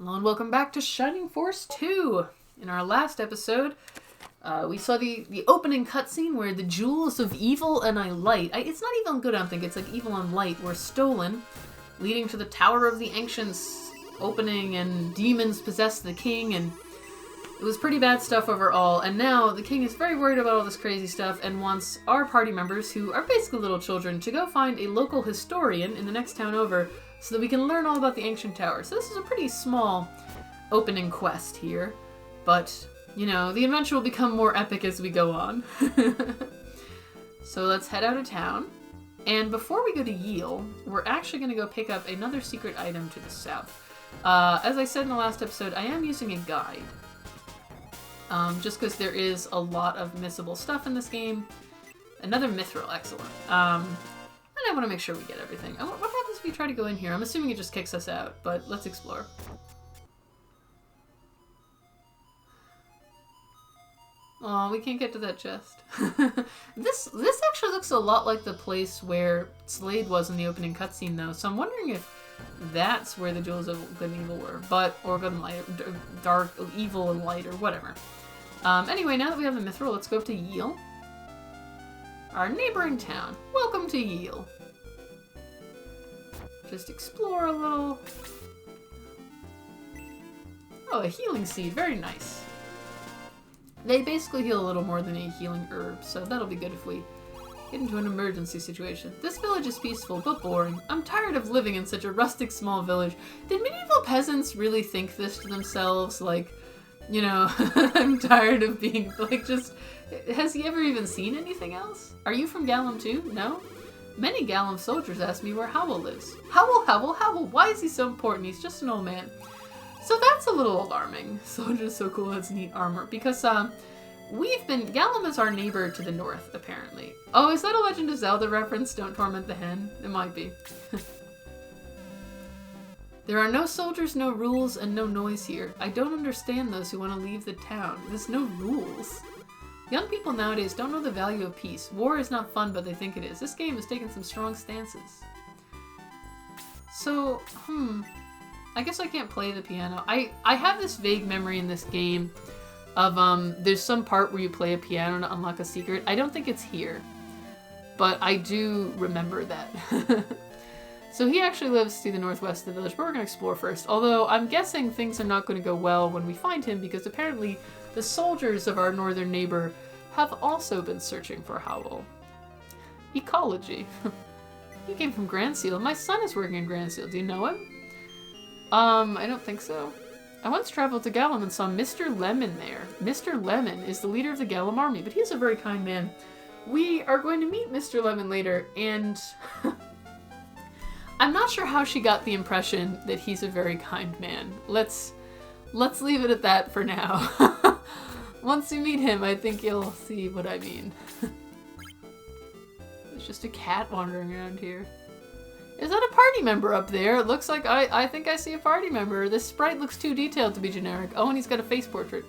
Hello and welcome back to Shining Force 2. In our last episode, we saw the opening cutscene where the jewels of evil and light, it's not even good, I don't think, it's like evil and light, were stolen, leading to the Tower of the Ancients opening, and demons possessed the king, and it was pretty bad stuff overall. And now the king is very worried about all this crazy stuff and wants our party members, who are basically little children, to go find a local historian in the next town over so that we can learn all about the ancient tower. So this is a pretty small opening quest here, but, you know, the adventure will become more epic as we go on. So let's head out of town. And before we go to Hawel, we're actually going to go pick up another secret item to the south. As I said in the last episode, I am using a guide. Just because there is a lot of missable stuff in this game. Another mithril, excellent. And I want to make sure we get everything. What happens if we try to go in here? I'm assuming it just kicks us out, but let's explore. Oh, we can't get to that chest. This actually looks a lot like the place where Slade was in the opening cutscene, though. So I'm wondering if that's where the jewels of good and evil were, or good and light, or dark, evil and light, or whatever. Anyway, now that we have the mithril, let's go up to Hawel, our neighboring town. Welcome to Hawel. Just explore a little. Oh, a healing seed. Very nice. They basically heal a little more than a healing herb, so that'll be good if we get into an emergency situation. This village is peaceful, but boring. I'm tired of living in such a rustic small village. Did medieval peasants really think this to themselves? Like, you know, I'm tired of being, like, just... Has he ever even seen anything else? Are you from Galam too? No? Many Galam soldiers ask me where Hawel lives. Hawel, why is he so important? He's just an old man. So that's a little alarming. Soldier's so cool, that's neat armor. Because, Galam is our neighbor to the north, apparently. Oh, is that a Legend of Zelda reference? Don't torment the hen? It might be. There are no soldiers, no rules, and no noise here. I don't understand those who want to leave the town. There's no rules. Young people nowadays don't know the value of peace. War is not fun, but they think it is. This game has taken some strong stances. So, I guess I can't play the piano. I have this vague memory in this game of, there's some part where you play a piano to unlock a secret. I don't think it's here, but I do remember that. So he actually lives to the northwest of the village, but we're going to explore first. Although I'm guessing things are not going to go well when we find him, because apparently the soldiers of our northern neighbor have also been searching for Hawel. Ecology. You came from Grand Seal. My son is working in Grand Seal. Do you know him? I don't think so. I once traveled to Galam and saw Mr. Lemon there. Mr. Lemon is the leader of the Galam army, but he's a very kind man. We are going to meet Mr. Lemon later, and I'm not sure how she got the impression that he's a very kind man. Let's leave it at that for now. Once you meet him, I think you'll see what I mean. There's just a cat wandering around here. Is that a party member up there? It looks like I think I see a party member. This sprite looks too detailed to be generic. Oh, and he's got a face portrait.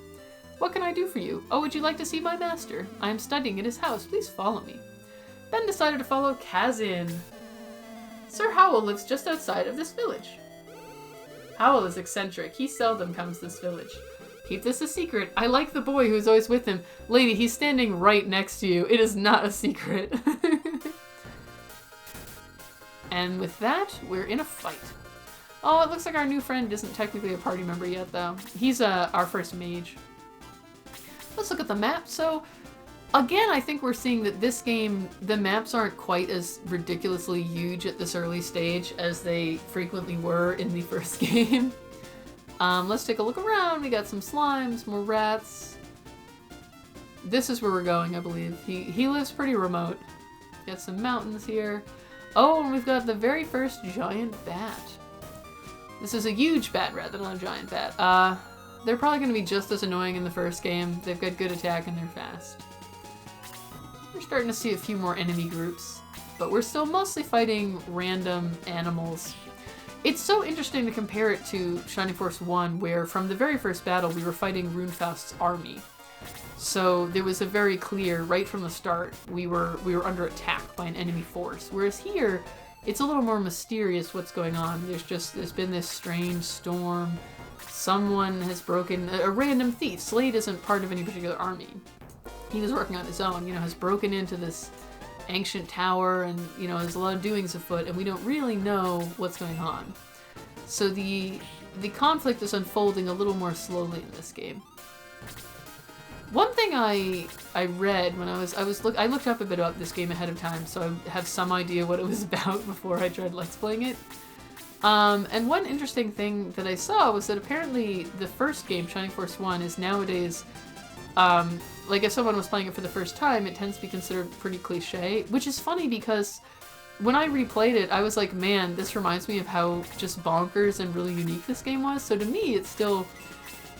What can I do for you? Oh, would you like to see my master? I am studying at his house. Please follow me. Ben decided to follow Kazin. Sir Hawel lives just outside of this village. Hawel is eccentric. He seldom comes to this village. Keep this a secret. I like the boy who's always with him. Lady, he's standing right next to you. It is not a secret. And with that, we're in a fight. Oh, it looks like our new friend isn't technically a party member yet, though. He's our first mage. Let's look at the map. So, again, I think we're seeing that this game, the maps aren't quite as ridiculously huge at this early stage as they frequently were in the first game. Let's take a look around. We got some slimes, more rats. This is where we're going, I believe. He lives pretty remote. Got some mountains here. Oh, and we've got the very first giant bat. This is a huge bat rather than a giant bat. They're probably going to be just as annoying in the first game. They've got good attack and they're fast. We're starting to see a few more enemy groups, but we're still mostly fighting random animals. It's so interesting to compare it to Shining Force 1, where from the very first battle we were fighting Runefaust's army. So there was a very clear, right from the start, we were under attack by an enemy force. Whereas here, it's a little more mysterious what's going on. There's been this strange storm. someone has broken, a random thief. Slade isn't part of any particular army. He was working on his own, you know, has broken into this ancient tower and, you know, there's a lot of doings afoot and we don't really know what's going on. So the conflict is unfolding a little more slowly in this game. One thing I read when I looked up a bit about this game ahead of time, so I have some idea what it was about before I tried Let's Playing it. And one interesting thing that I saw was that apparently the first game, Shining Force 1, is nowadays, like if someone was playing it for the first time, it tends to be considered pretty cliche, which is funny because when I replayed it, I was like, man, this reminds me of how just bonkers and really unique this game was. So to me, it's still,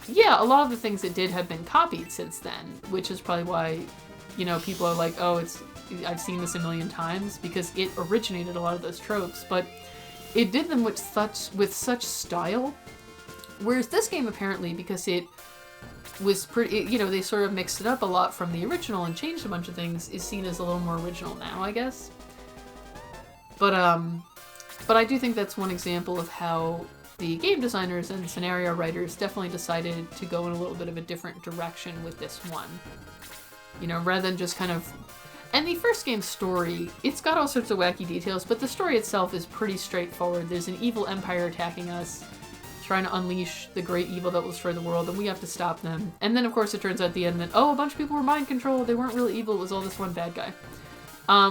yeah, a lot of the things it did have been copied since then, which is probably why, you know, people are like, oh, I've seen this a million times, because it originated a lot of those tropes, but it did them with such style. Whereas this game, apparently, because it was pretty, you know, they sort of mixed it up a lot from the original and changed a bunch of things, is seen as a little more original now, I guess. But I do think that's one example of how the game designers and scenario writers definitely decided to go in a little bit of a different direction with this one. You know, rather than just kind of... And the first game's story, it's got all sorts of wacky details, but the story itself is pretty straightforward. There's an evil empire attacking us, trying to unleash the great evil that will destroy the world, and we have to stop them. And then, of course, it turns out at the end that, oh, a bunch of people were mind controlled, they weren't really evil, it was all this one bad guy.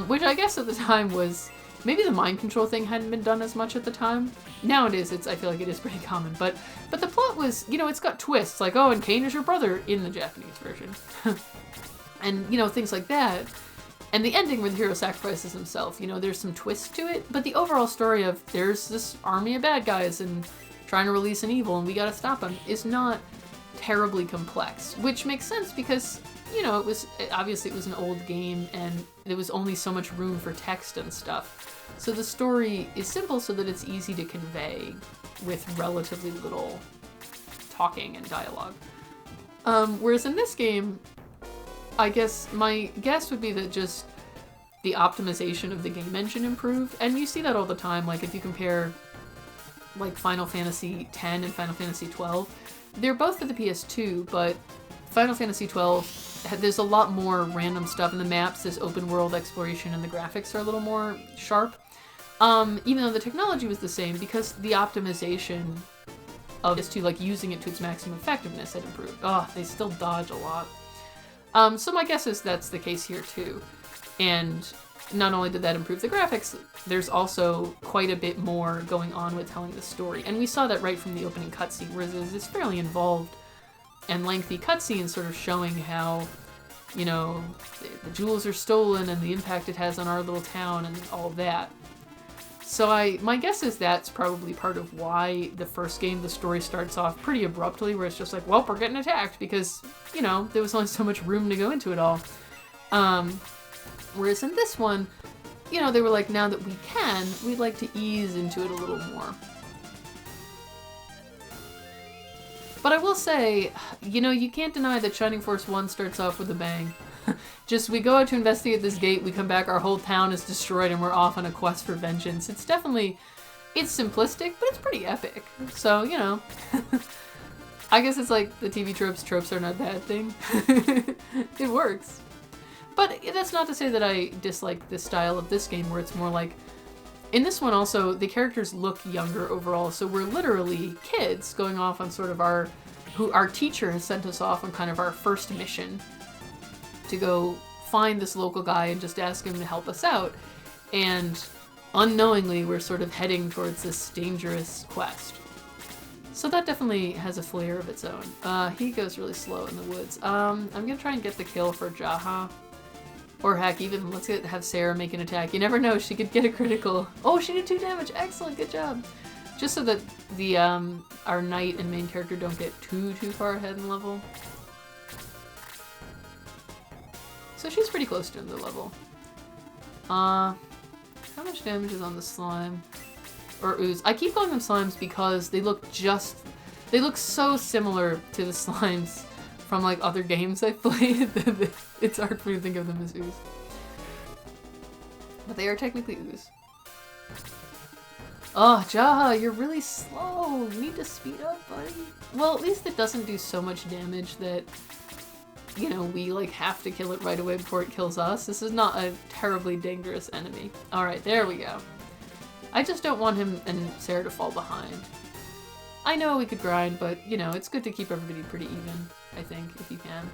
Which I guess at the time was... Maybe the mind control thing hadn't been done as much at the time. Nowadays, I feel like it is pretty common, but the plot was, you know, it's got twists, like, oh, and Kane is your brother in the Japanese version. And, you know, things like that. And the ending where the hero sacrifices himself, you know, there's some twists to it, but the overall story of there's this army of bad guys and trying to release an evil and we gotta stop them is not terribly complex, which makes sense because, you know, obviously it was an old game and there was only so much room for text and stuff. So the story is simple so that it's easy to convey with relatively little talking and dialogue. Whereas in this game, I guess my guess would be that just the optimization of the game engine improved. And you see that all the time, like if you compare like Final Fantasy X and Final Fantasy XII, they're both for the PS2, but Final Fantasy XII, there's a lot more random stuff in the maps, there's open world exploration, and the graphics are a little more sharp. Even though the technology was the same, because the optimization of PS2, like using it to its maximum effectiveness, had improved. Oh, they still dodge a lot. So my guess is that's the case here too. And not only did that improve the graphics, there's also quite a bit more going on with telling the story. And we saw that right from the opening cutscene, where there's this fairly involved and lengthy cutscene sort of showing how, you know, the jewels are stolen and the impact it has on our little town and all of that. So my guess is that's probably part of why the first game, the story starts off pretty abruptly, where it's just like, well, we're getting attacked, because, you know, there was only so much room to go into it all. Whereas in this one, you know, they were like, now that we can, we'd like to ease into it a little more. But I will say, you know, you can't deny that Shining Force 1 starts off with a bang. Just, we go out to investigate this gate, we come back, our whole town is destroyed, and we're off on a quest for vengeance. It's definitely, it's simplistic, but it's pretty epic. So, you know, I guess it's like the TV tropes are not a bad thing. It works. But that's not to say that I dislike the style of this game, where it's more like, in this one also, the characters look younger overall, so we're literally kids going off on sort of our teacher has sent us off on kind of our first mission to go find this local guy and just ask him to help us out. And unknowingly, we're sort of heading towards this dangerous quest. So that definitely has a flair of its own. He goes really slow in the woods. I'm gonna try and get the kill for Jaha. Or heck, even let's have Sarah make an attack. You never know, she could get a critical. Oh, she did 2 damage. Excellent, good job. Just so that the our knight and main character don't get too far ahead in level. So she's pretty close to the level. How much damage is on the slime? Or ooze. I keep calling them slimes because they look so similar to the slimes from like other games I've played that it's hard for me to think of them as ooze. But they are technically ooze. Oh, Jaha, you're really slow. You need to speed up, buddy. Well, at least it doesn't do so much damage that, you know, we, like, have to kill it right away before it kills us. This is not a terribly dangerous enemy. Alright, there we go. I just don't want him and Sarah to fall behind. I know we could grind, but, you know, it's good to keep everybody pretty even, I think, if you can.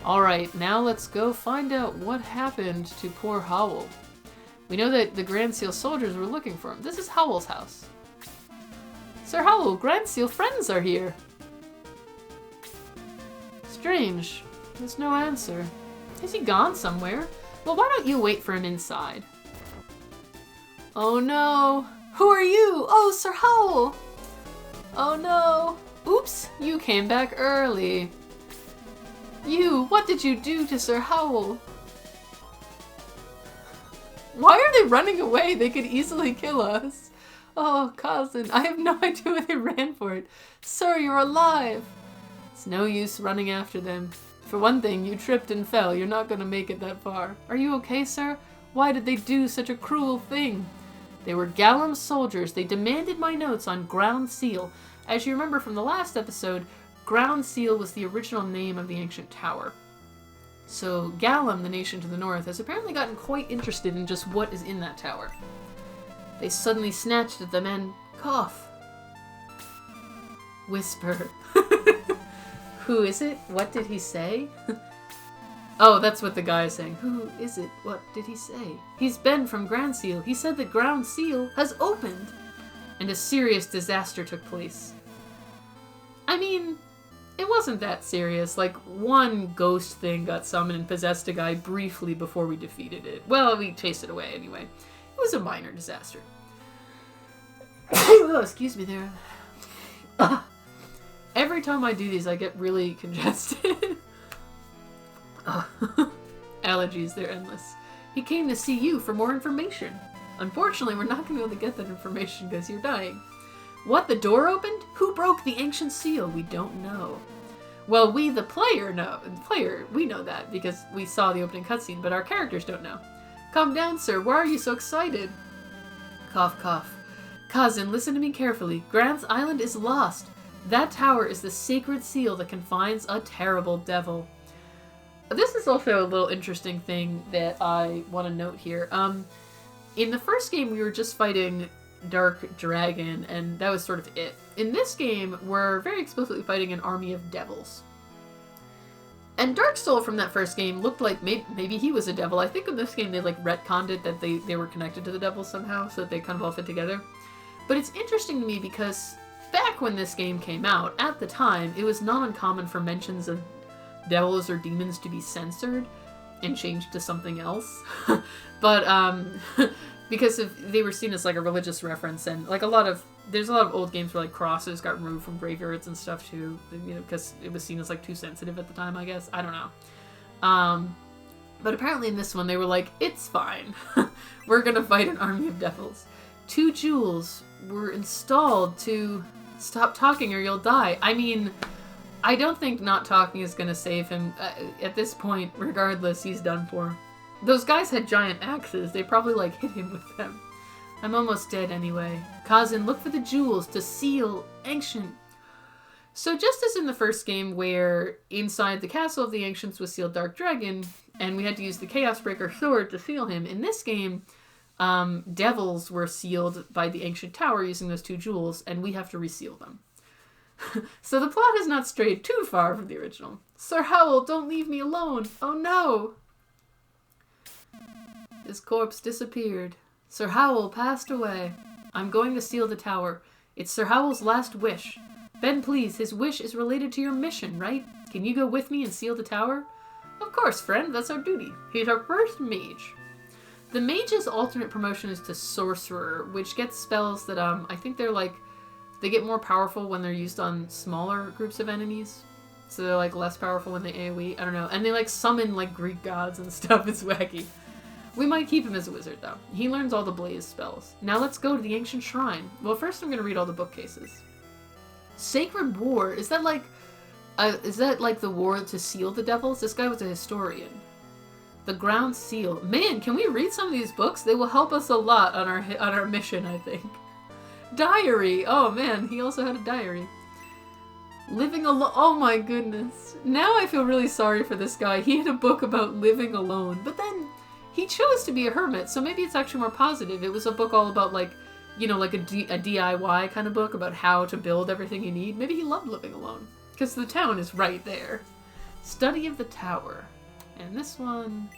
Alright, now let's go find out what happened to poor Hawel. We know that the Grand Seal soldiers were looking for him. This is Howel's house. Sir Hawel, Grand Seal friends are here. Strange. There's no answer. Is he gone somewhere? Well, why don't you wait for him inside? Oh no. Who are you? Oh, Sir Hawel. Oh no. Oops, you came back early. You, what did you do to Sir Hawel? Why are they running away? They could easily kill us. Oh, Kazin, I have no idea why they ran for it. Sir, you're alive. It's no use running after them. For one thing, you tripped and fell. You're not going to make it that far. Are you okay, sir? Why did they do such a cruel thing? They were Galam's soldiers. They demanded my notes on Ground Seal. As you remember from the last episode, Ground Seal was the original name of the ancient tower. So Galam, the nation to the north, has apparently gotten quite interested in just what is in that tower. They suddenly snatched at them and cough. Whisper. Who is it? What did he say? Oh, that's what the guy is saying. Who is it? What did he say? He's Ben from Ground Seal. He said that Ground Seal has opened. And a serious disaster took place. I mean, it wasn't that serious. Like, one ghost thing got summoned and possessed a guy briefly before we defeated it. Well, we chased it away anyway. It was a minor disaster. Oh, excuse me there. Every time I do these, I get really congested. Allergies, they're endless. He came to see you for more information. Unfortunately, we're not going to be able to get that information because you're dying. What, the door opened? Who broke the ancient seal? We don't know. Well, we, the player, know. We know that because we saw the opening cutscene, but our characters don't know. Calm down, sir. Why are you so excited? Cough, cough. Kazin, listen to me carefully. Grant's Island is lost. That tower is the sacred seal that confines a terrible devil. This is also a little interesting thing that I want to note here. In the first game, we were just fighting Dark Dragon, and that was sort of it. In this game, we're very explicitly fighting an army of devils. And Dark Soul from that first game looked like maybe he was a devil. I think in this game they like retconned it that they were connected to the devil somehow, so that they kind of all fit together. But it's interesting to me because back when this game came out, at the time, it was not uncommon for mentions of devils or demons to be censored and changed to something else. But because they were seen as like a religious reference, and like there's a lot of old games where like crosses got removed from graveyards and stuff too, you know, because it was seen as like too sensitive at the time, I guess. I don't know. But apparently in this one they were like, it's fine. We're gonna fight an army of devils. 2 jewels were installed to stop talking or you'll die. I mean, I don't think not talking is gonna save him. At this point, regardless, he's done for. Those guys had giant axes. They probably, like, hit him with them. I'm almost dead anyway. Kazin, look for the jewels to seal ancient. So just as in the first game where inside the castle of the ancients was sealed Dark Dragon, and we had to use the Chaos Breaker sword to seal him, in this game, devils were sealed by the ancient tower using those 2 jewels, and we have to reseal them. So the plot has not strayed too far from the original. Sir Hawel, don't leave me alone. Oh no! His corpse disappeared. Sir Hawel passed away. I'm going to seal the tower. It's Sir Howel's last wish. Ben, please, his wish is related to your mission, right? Can you go with me and seal the tower? Of course, friend, that's our duty. He's our first mage. The mage's alternate promotion is to sorcerer, which gets spells that, I think they're like, they get more powerful when they're used on smaller groups of enemies. So they're like less powerful when they AoE, I don't know. And they like summon like Greek gods and stuff, it's wacky. We might keep him as a wizard though. He learns all the blaze spells. Now let's go to the ancient shrine. Well, first I'm gonna read all the bookcases. Sacred War, is that like the war to seal the devils? This guy was a historian. The Ground Seal. Man, can we read some of these books? They will help us a lot on our mission, I think. diary! Oh man, he also had a diary. Living alone. Oh my goodness. Now I feel really sorry for this guy. He had a book about living alone, but then he chose to be a hermit, so maybe it's actually more positive. It was a book all about, like, you know, like a DIY kind of book about how to build everything you need. Maybe he loved living alone, because the town is right there. Study of the Tower. And this one...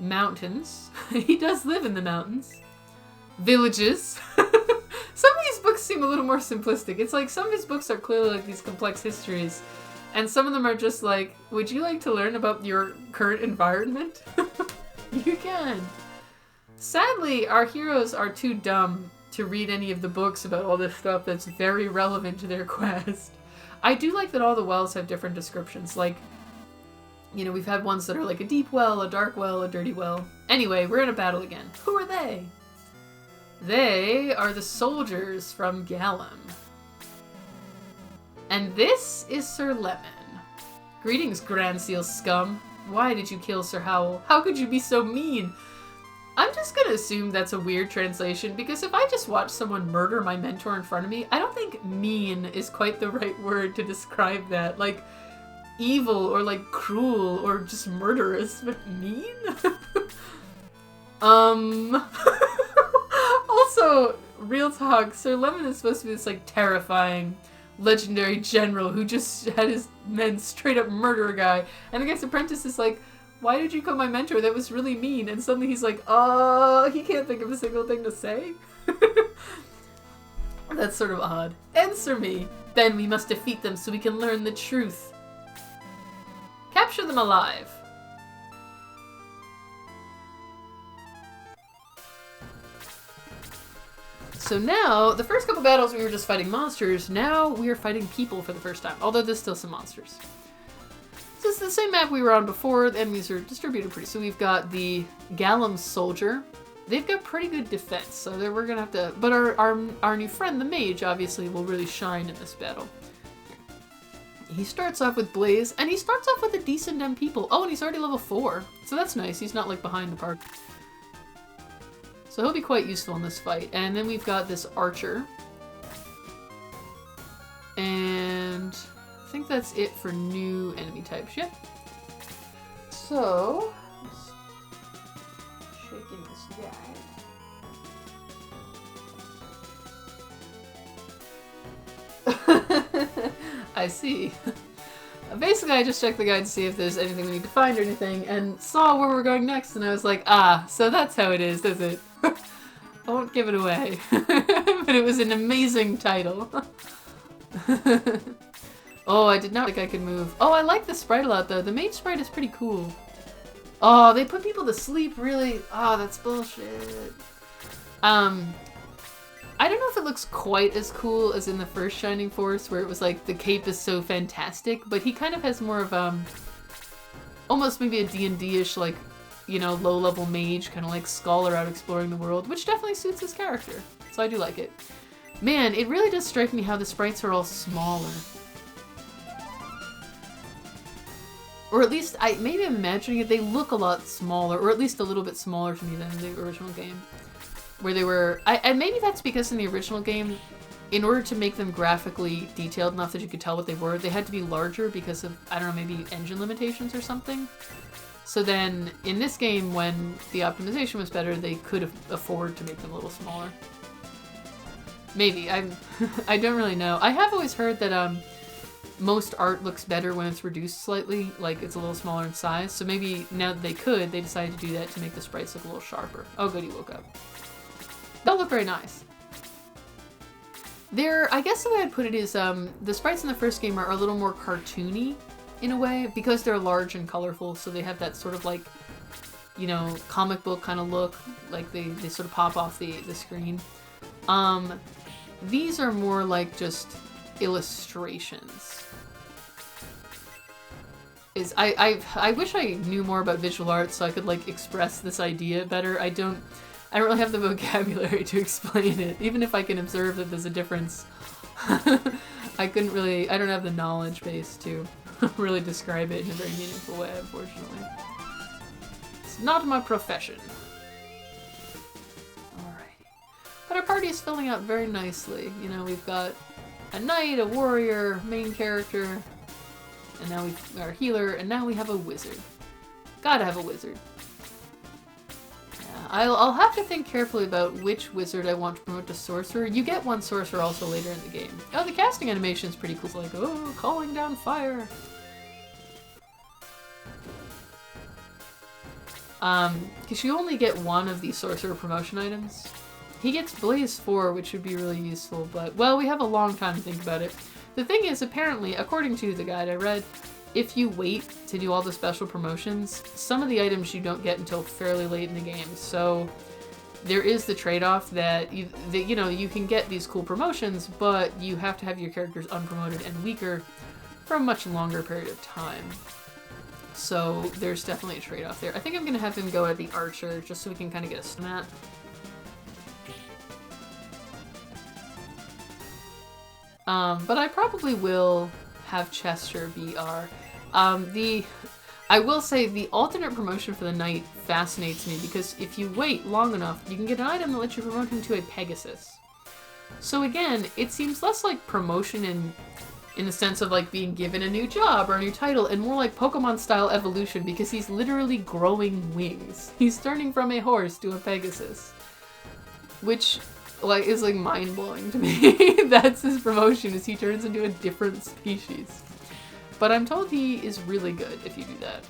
Mountains. He does live in the mountains. Villages. Some of these books seem a little more simplistic. It's like some of his books are clearly like these complex histories, and some of them are just like, would you like to learn about your current environment? You can. Sadly, our heroes are too dumb to read any of the books about all this stuff that's very relevant to their quest. I do like that all the wells have different descriptions. Like, you know, we've had ones that are like a deep well, a dark well, a dirty well. Anyway, we're in a battle again. Who are they? They are the soldiers from Galam. And this is Sir Lemon. Greetings, Grand Seal scum. Why did you kill Sir Hawel? How could you be so mean? I'm just gonna assume that's a weird translation, because if I just watch someone murder my mentor in front of me, I don't think mean is quite the right word to describe that. Like, evil or like cruel or just murderous, but mean? Also, real talk, Sir Lemon is supposed to be this like terrifying, legendary general who just had his men straight up murder a guy. And the guy's apprentice is like, why did you kill my mentor? That was really mean. And suddenly he's like, he can't think of a single thing to say. That's sort of odd. Answer me. Then we must defeat them so we can learn the truth. Capture them alive. So now, the first couple battles we were just fighting monsters, now we are fighting people for the first time, although there's still some monsters. So it's the same map we were on before, the enemies are distributed pretty. So we've got the Galam soldier. They've got pretty good defense, so we're gonna have to, but our new friend, the mage, obviously will really shine in this battle. He starts off with Blaze, and he starts off with a decent M people. Oh, and he's already level 4, so that's nice. He's not like behind the park. So he'll be quite useful in this fight. And then we've got this archer. And I think that's it for new enemy types. Yep. So, shaking this guy. I see. Basically, I just checked the guide to see if there's anything we need to find or anything, and saw where we're going next, and I was like, so that's how it is it? I won't give it away. But it was an amazing title. Oh, I did not think I could move. Oh, I like the sprite a lot, though. The mage sprite is pretty cool. Oh, they put people to sleep, really? Oh, that's bullshit. I don't know if it looks quite as cool as in the first Shining Force, where it was like, the cape is so fantastic, but he kind of has more of, almost maybe a D&D-ish, like, you know, low-level mage, kind of like scholar out exploring the world, which definitely suits his character. So I do like it. Man, it really does strike me how the sprites are all smaller. Or at least, maybe I'm imagining it, they look a lot smaller, or at least a little bit smaller to me than the original game. Where they were, and maybe that's because in the original game, in order to make them graphically detailed enough that you could tell what they were, they had to be larger because of, I don't know, maybe engine limitations or something. So then, in this game, when the optimization was better, they could afford to make them a little smaller. Maybe, I don't really know. I have always heard that, most art looks better when it's reduced slightly, like it's a little smaller in size, so maybe now that they decided to do that to make the sprites look a little sharper. Oh good, he woke up. They'll look very nice. I guess the way I'd put it is, the sprites in the first game are a little more cartoony, in a way, because they're large and colorful, so they have that sort of like, you know, comic book kind of look, like they sort of pop off the screen. These are more like just illustrations. I wish I knew more about visual arts so I could like express this idea better. I don't really have the vocabulary to explain it, even if I can observe that there's a difference. I don't have the knowledge base to really describe it in a very meaningful way, unfortunately. It's not my profession. Alrighty. But our party is filling out very nicely. You know, we've got a knight, a warrior, main character, and now we've our healer, and now we have a wizard. Gotta have a wizard. Yeah, I'll have to think carefully about which wizard I want to promote to sorcerer. You get one sorcerer also later in the game. Oh, the casting animation is pretty cool. It's like, oh, calling down fire. Because you only get one of these sorcerer promotion items. He gets Blaze 4, which would be really useful, but, well, we have a long time to think about it. The thing is, apparently, according to the guide I read, if you wait to do all the special promotions, some of the items you don't get until fairly late in the game, so there is the trade-off that, you know, you can get these cool promotions, but you have to have your characters unpromoted and weaker for a much longer period of time. So there's definitely a trade-off there. I think I'm going to have him go at the archer, just so we can kind of get a stat. But I probably will have Chester be our... I will say the alternate promotion for the knight fascinates me, because if you wait long enough, you can get an item that lets you promote him to a Pegasus. So again, it seems less like promotion in the sense of like being given a new job or a new title, and more like Pokemon-style evolution, because he's literally growing wings. He's turning from a horse to a Pegasus. Which, like, is like mind-blowing to me. That's his promotion, is he turns into a different species. But I'm told he is really good if you do that.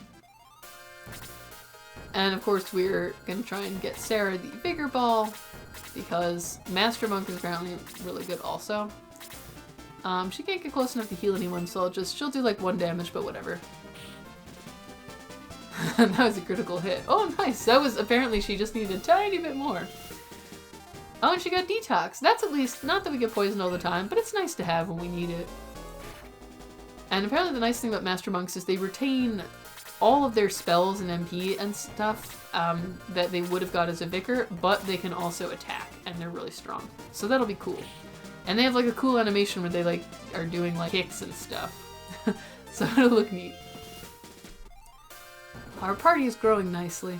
And of course we're gonna try and get Sarah the Vigor Ball, because Master Monk is apparently really good also. She can't get close enough to heal anyone, so she'll do like 1 damage, but whatever. That was a critical hit. Oh, nice! That was, apparently she just needed a tiny bit more. Oh, and she got Detox. That's at least, not that we get poisoned all the time, but it's nice to have when we need it. And apparently the nice thing about Master Monks is they retain all of their spells and MP and stuff that they would have got as a Vicar, but they can also attack, and they're really strong. So that'll be cool. And they have like a cool animation where they like are doing like kicks and stuff. So it'll look neat. Our party is growing nicely.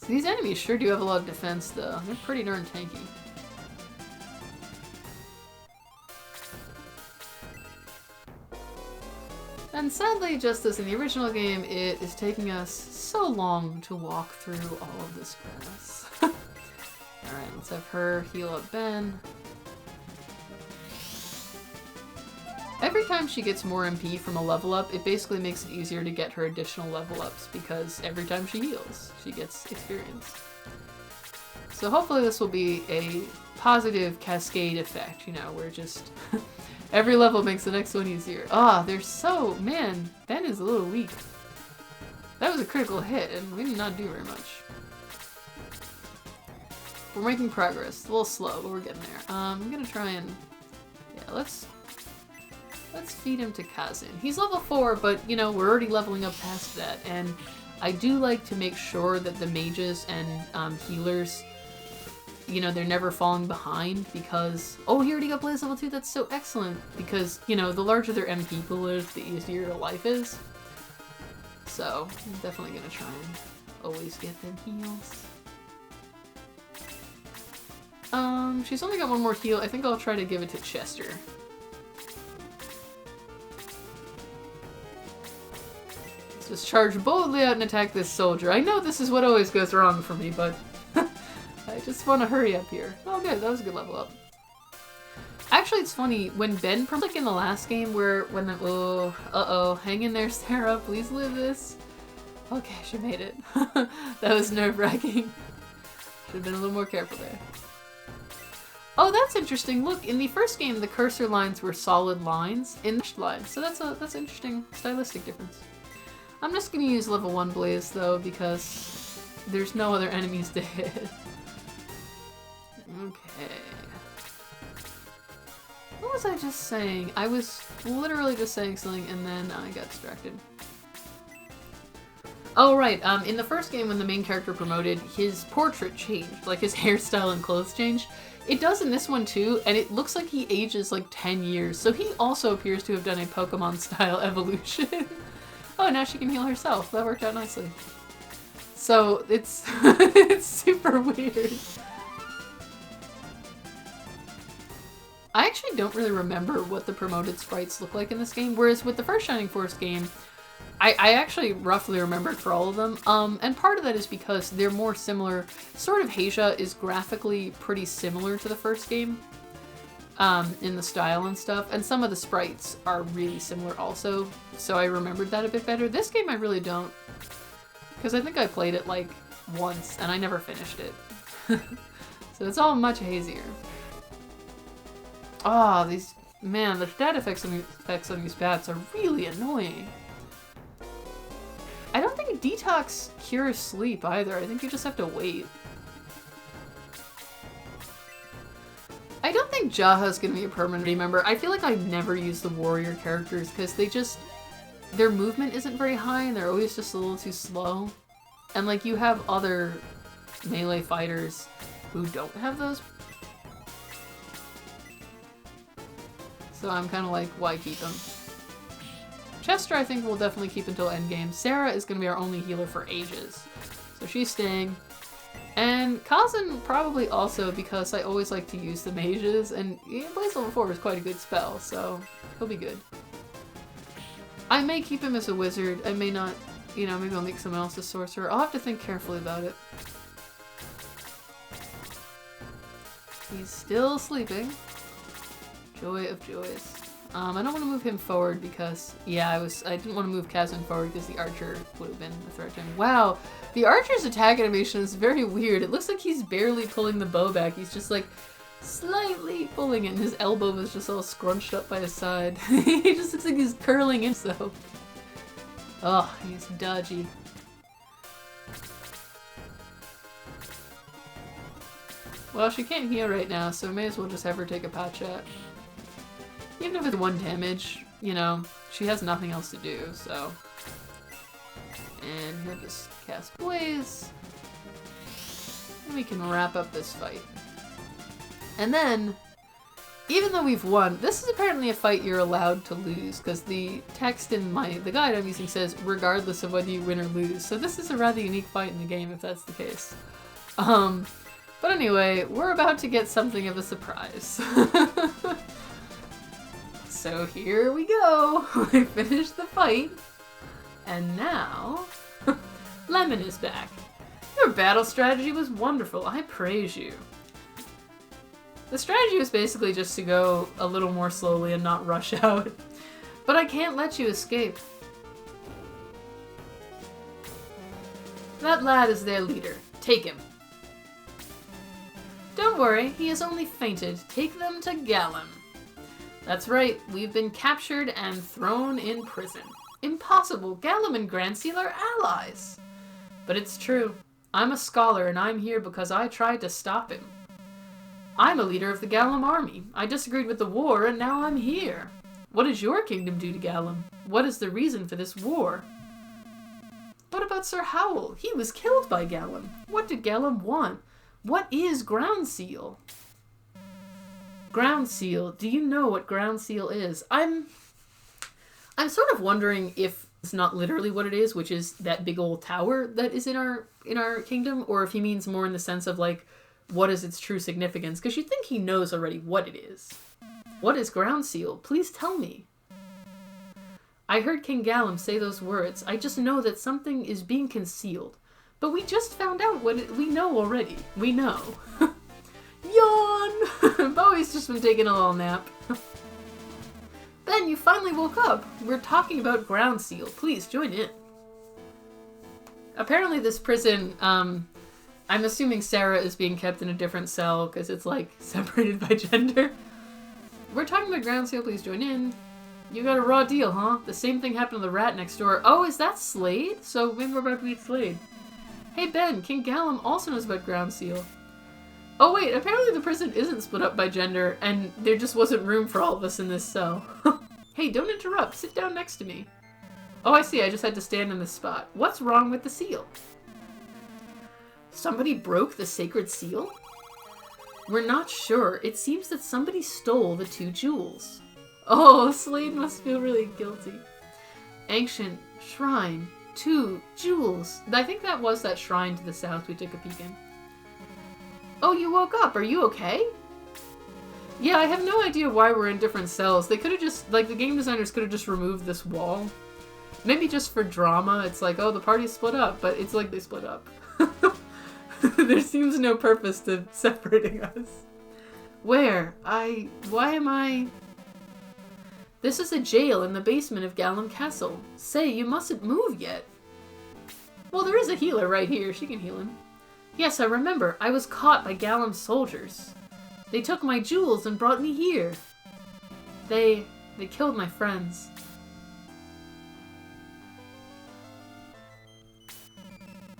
So these enemies sure do have a lot of defense though. They're pretty darn tanky. And sadly, just as in the original game, it is taking us so long to walk through all of this grass. Alright, let's have her heal up Ben. Every time she gets more MP from a level up, it basically makes it easier to get her additional level ups, because every time she heals, she gets experience. So hopefully this will be a positive cascade effect, you know, where just... every level makes the next one easier. Ah, they're so... man, Ben is a little weak. That was a critical hit, and we did not do very much. We're making progress. A little slow, but we're getting there. I'm gonna try and... yeah, let's feed him to Kazin. He's level 4, but, you know, we're already leveling up past that, and I do like to make sure that the mages and healers, you know, they're never falling behind, because... oh, he already got Blaze level 2, that's so excellent! Because, you know, the larger their MP pool is, the easier their life is. So, I'm definitely gonna try and always get them heals. She's only got one more heal. I think I'll try to give it to Chester. Let's just charge boldly out and attack this soldier. I know this is what always goes wrong for me, but... I just want to hurry up here. Oh good, that was a good level up. Actually, it's funny, when Ben, like in the last game where, when the, uh-oh, hang in there, Sarah, please live this. Okay, she made it. That was nerve-wracking. Should've been a little more careful there. Oh, that's interesting. Look, in the first game, the cursor lines were solid lines in the lines, so that's an interesting stylistic difference. I'm just gonna use level 1 Blaze, though, because there's no other enemies to hit. Okay. What was I just saying? I was literally just saying something and then I got distracted. Oh right, in the first game when the main character promoted, his portrait changed, like his hairstyle and clothes changed. It does in this one too, and it looks like he ages like 10 years, so he also appears to have done a Pokemon style evolution. Oh, now she can heal herself. That worked out nicely. So it's it's super weird. I actually don't really remember what the promoted sprites look like in this game, whereas with the first Shining Force game, I actually roughly remembered for all of them, and part of that is because they're more similar. Sword of Hasia is graphically pretty similar to the first game, in the style and stuff, and some of the sprites are really similar also, so I remembered that a bit better. This game I really don't, because I think I played it like once, and I never finished it. So it's all much hazier. Oh, man, the stat effects on these bats are really annoying. I don't think Detox cures sleep either. I think you just have to wait. I don't think Jaha's gonna be a permanent member. I feel like I never use the warrior characters because their movement isn't very high and they're always just a little too slow. And like you have other melee fighters who don't have those. So I'm kind of like, why keep them? Chester, I think we'll definitely keep until endgame. Sarah is going to be our only healer for ages. So she's staying. And Kazin probably also, because I always like to use the mages, and Blaze level 4 is quite a good spell, so he'll be good. I may keep him as a wizard. I may not, maybe I'll make someone else a sorcerer. I'll have to think carefully about it. He's still sleeping. Joy of joys. I don't want to move him forward because, I didn't want to move Kazin forward because the archer would have been a threat to him. Wow, the archer's attack animation is very weird. It looks like he's barely pulling the bow back. He's just like slightly pulling it and his elbow is just all scrunched up by his side. He just looks like he's curling himself. Oh, he's dodgy. Well, she can't heal right now, so we may as well just have her take a pot shot. Even if it's 1 damage, she has nothing else to do, so. And he'll just cast Blaze. And we can wrap up this fight. And then, even though we've won, this is apparently a fight you're allowed to lose, because the text in the guide I'm using says, regardless of whether you win or lose. So this is a rather unique fight in the game, if that's the case. But anyway, we're about to get something of a surprise. So here we go. We finished the fight. And now, Lemon is back. Your battle strategy was wonderful. I praise you. The strategy was basically just to go a little more slowly and not rush out. But I can't let you escape. That lad is their leader. Take him. Don't worry, he has only fainted. Take them to Galam. That's right, we've been captured and thrown in prison. Impossible, Galam and Grandseal are allies. But it's true. I'm a scholar and I'm here because I tried to stop him. I'm a leader of the Galam army. I disagreed with the war and now I'm here. What does your kingdom do to Galam? What is the reason for this war? What about Sir Hawel? He was killed by Galam. What did Galam want? What is Groundseal? Groundseal. Do you know what Groundseal is? I'm sort of wondering if it's not literally what it is, which is that big old tower that is in our kingdom, or if he means more in the sense of like, what is its true significance? Because you'd think he knows already what it is. What is Groundseal? Please tell me. I heard King Galam say those words. I just know that something is being concealed. But we just found out what we know already. We know. Yawn! Bowie's just been taking a little nap. Ben, you finally woke up. We're talking about Groundseal. Please, join in. Apparently this prison, I'm assuming Sarah is being kept in a different cell because it's, like, separated by gender. We're talking about Groundseal. Please join in. You got a raw deal, huh? The same thing happened to the rat next door. Oh, is that Slade? So maybe we're about to meet Slade. Hey Ben, King Galam also knows about Groundseal. Oh wait, apparently the prison isn't split up by gender, and there just wasn't room for all of us in this cell. Hey, don't interrupt. Sit down next to me. Oh, I see. I just had to stand in this spot. What's wrong with the seal? Somebody broke the sacred seal? We're not sure. It seems that somebody stole the 2 jewels. Oh, Slade must feel really guilty. Ancient shrine. 2 jewels. I think that was that shrine to the south we took a peek in. Oh, you woke up. Are you okay? Yeah, I have no idea why we're in different cells. They could have just, like, the game designers could have just removed this wall. Maybe just for drama. It's like, oh, the party split up, but it's like they split up. There seems no purpose to separating us. Where? Why am I... This is a jail in the basement of Galam Castle. Say, you mustn't move yet. Well, there is a healer right here. She can heal him. Yes, I remember. I was caught by Galam's soldiers. They took my jewels and brought me here. They killed my friends.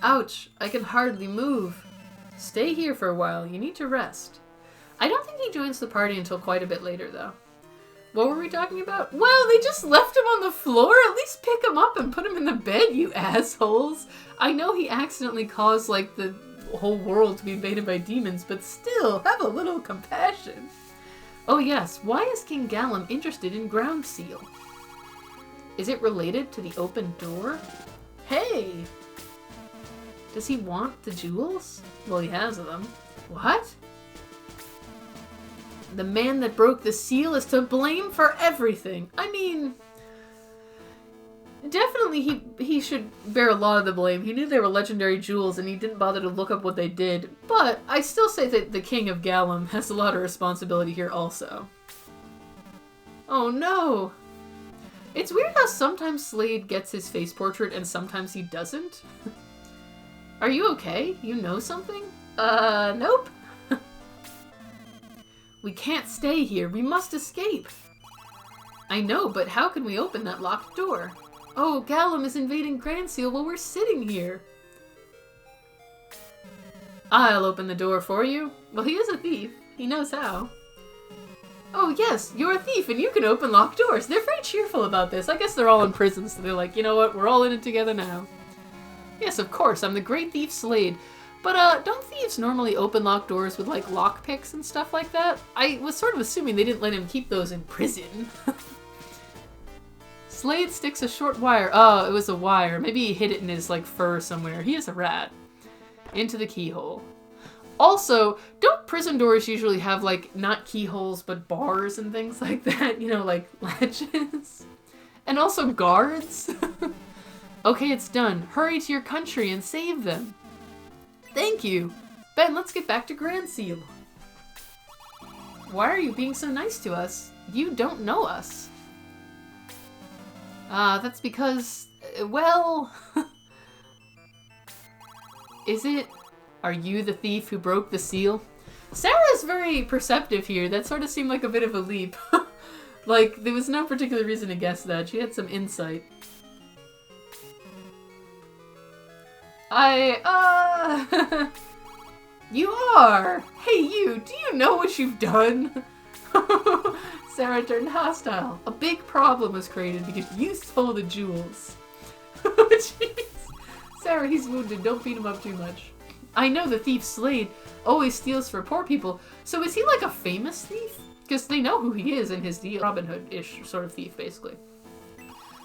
Ouch, I can hardly move. Stay here for a while. You need to rest. I don't think he joins the party until quite a bit later, though. What were we talking about? Well, they just left him on the floor. At least pick him up and put him in the bed, you assholes. I know he accidentally caused, like, the whole world to be invaded by demons, but still, have a little compassion. Oh yes, why is King Galam interested in ground seal? Is it related to the open door? Hey! Does he want the jewels? Well, he has them. What? The man that broke the seal is to blame for everything. I mean, definitely he should bear a lot of the blame. He knew they were legendary jewels and he didn't bother to look up what they did. But I still say that the King of Galam has a lot of responsibility here also. Oh no! It's weird how sometimes Slade gets his face portrait and sometimes he doesn't. Are you okay? You know something? Nope. We can't stay here. We must escape. I know, but how can we open that locked door? Oh, Galam is invading Grand Seal while we're sitting here. I'll open the door for you. Well, he is a thief. He knows how. Oh, yes, you're a thief and you can open locked doors. They're very cheerful about this. I guess they're all in prison, so they're like, you know what? We're all in it together now. Yes, of course. I'm the great thief Slade. But, don't thieves normally open locked doors with, like, lock picks and stuff like that? I was sort of assuming they didn't let him keep those in prison. Slade sticks a short wire. Oh, it was a wire. Maybe he hid it in his, like, fur somewhere. He is a rat. Into the keyhole. Also, don't prison doors usually have, like, not keyholes, but bars and things like that? You know, like, latches? And also guards? Okay, it's done. Hurry to your country and save them. Thank you. Ben, let's get back to Grand Seal. Why are you being so nice to us? You don't know us. That's because, well... Is it? Are you the thief who broke the seal? Sarah's very perceptive here. That sort of seemed like a bit of a leap. Like, there was no particular reason to guess that. She had some insight. You are! Hey you, do you know what you've done? Sarah turned hostile. A big problem was created because you stole the jewels. Jeez. Sarah, he's wounded. Don't beat him up too much. I know the thief Slade always steals for poor people. So is he like a famous thief? Because they know who he is in his deal. Robin Hood-ish sort of thief, basically.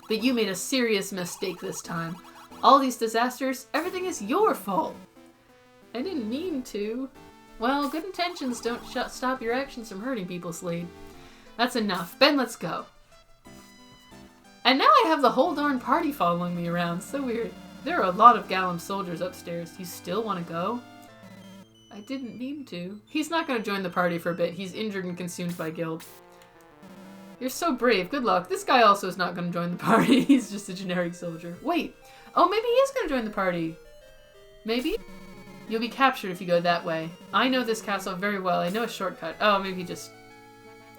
But you made a serious mistake this time. All these disasters, everything is your fault. I didn't mean to. Well, good intentions don't stop your actions from hurting people, Slade. That's enough. Ben, let's go. And now I have the whole darn party following me around. So weird. There are a lot of Galam soldiers upstairs. You still want to go? I didn't mean to. He's not going to join the party for a bit. He's injured and consumed by guilt. You're so brave. Good luck. This guy also is not going to join the party. He's just a generic soldier. Wait. Oh, maybe he is going to join the party. Maybe? You'll be captured if you go that way. I know this castle very well. I know a shortcut. Oh, maybe he just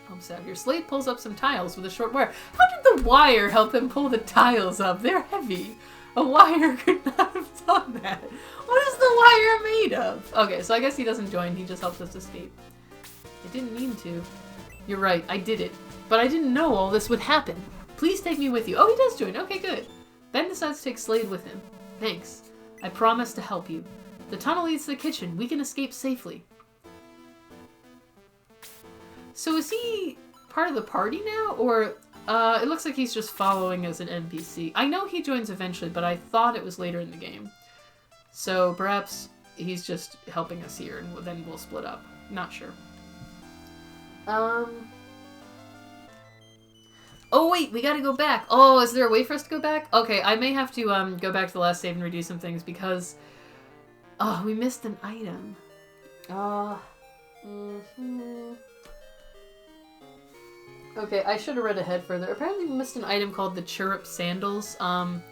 helps out here. Slade pulls up some tiles with a short wire. How did the wire help him pull the tiles up? They're heavy. A wire could not have done that. What is the wire made of? Okay, so I guess he doesn't join. He just helps us escape. I didn't mean to. You're right. I did it. But I didn't know all this would happen. Please take me with you. Oh, he does join. Okay, good. Ben decides to take Slade with him. Thanks. I promise to help you. The tunnel leads to the kitchen. We can escape safely. So is he part of the party now? Or It looks like he's just following as an NPC. I know he joins eventually, but I thought it was later in the game. So perhaps he's just helping us here, and then we'll split up. Not sure. Oh wait, we gotta go back. Oh, is there a way for us to go back? Okay, I may have to go back to the last save and redo some things because we missed an item. Okay, I should have read ahead further. Apparently we missed an item called the Chirrup Sandals. I'm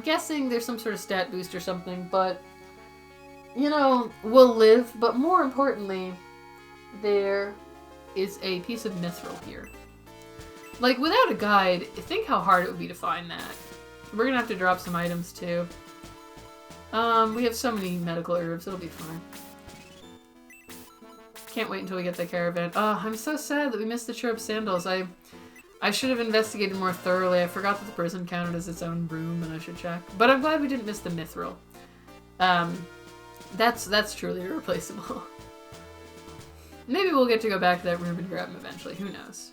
guessing there's some sort of stat boost or something, but you know, we'll live. But more importantly, there is a piece of mithril here. Like, without a guide, think how hard it would be to find that. We're gonna have to drop some items, too. We have so many medical herbs, it'll be fine. Can't wait until we get the caravan. Oh, I'm so sad that we missed the Chirrup Sandals. I should have investigated more thoroughly. I forgot that the prison counted as its own room, and I should check. But I'm glad we didn't miss the mithril. That's truly irreplaceable. Maybe we'll get to go back to that room and grab him eventually. Who knows?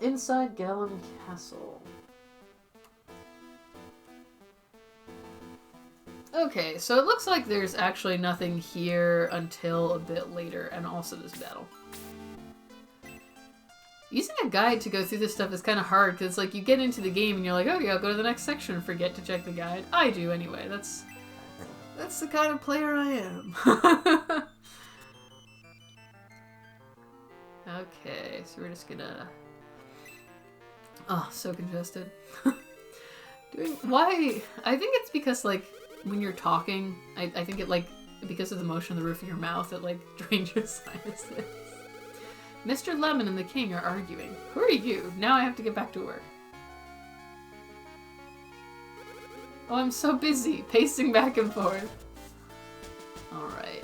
Inside Galam Castle. Okay, so it looks like there's actually nothing here until a bit later, and also this battle. Using a guide to go through this stuff is kind of hard, because like you get into the game and you're like, oh yeah, I'll go to the next section and forget to check the guide. I do anyway, that's the kind of player I am. Okay, so we're just gonna... Oh, so congested. Why? I think it's because, like, when you're talking, I think it, like, because of the motion of the roof of your mouth, it, like, drains your sinuses. Mr. Lemon and the king are arguing. Who are you? Now I have to get back to work. Oh, I'm so busy, pacing back and forth. Alright.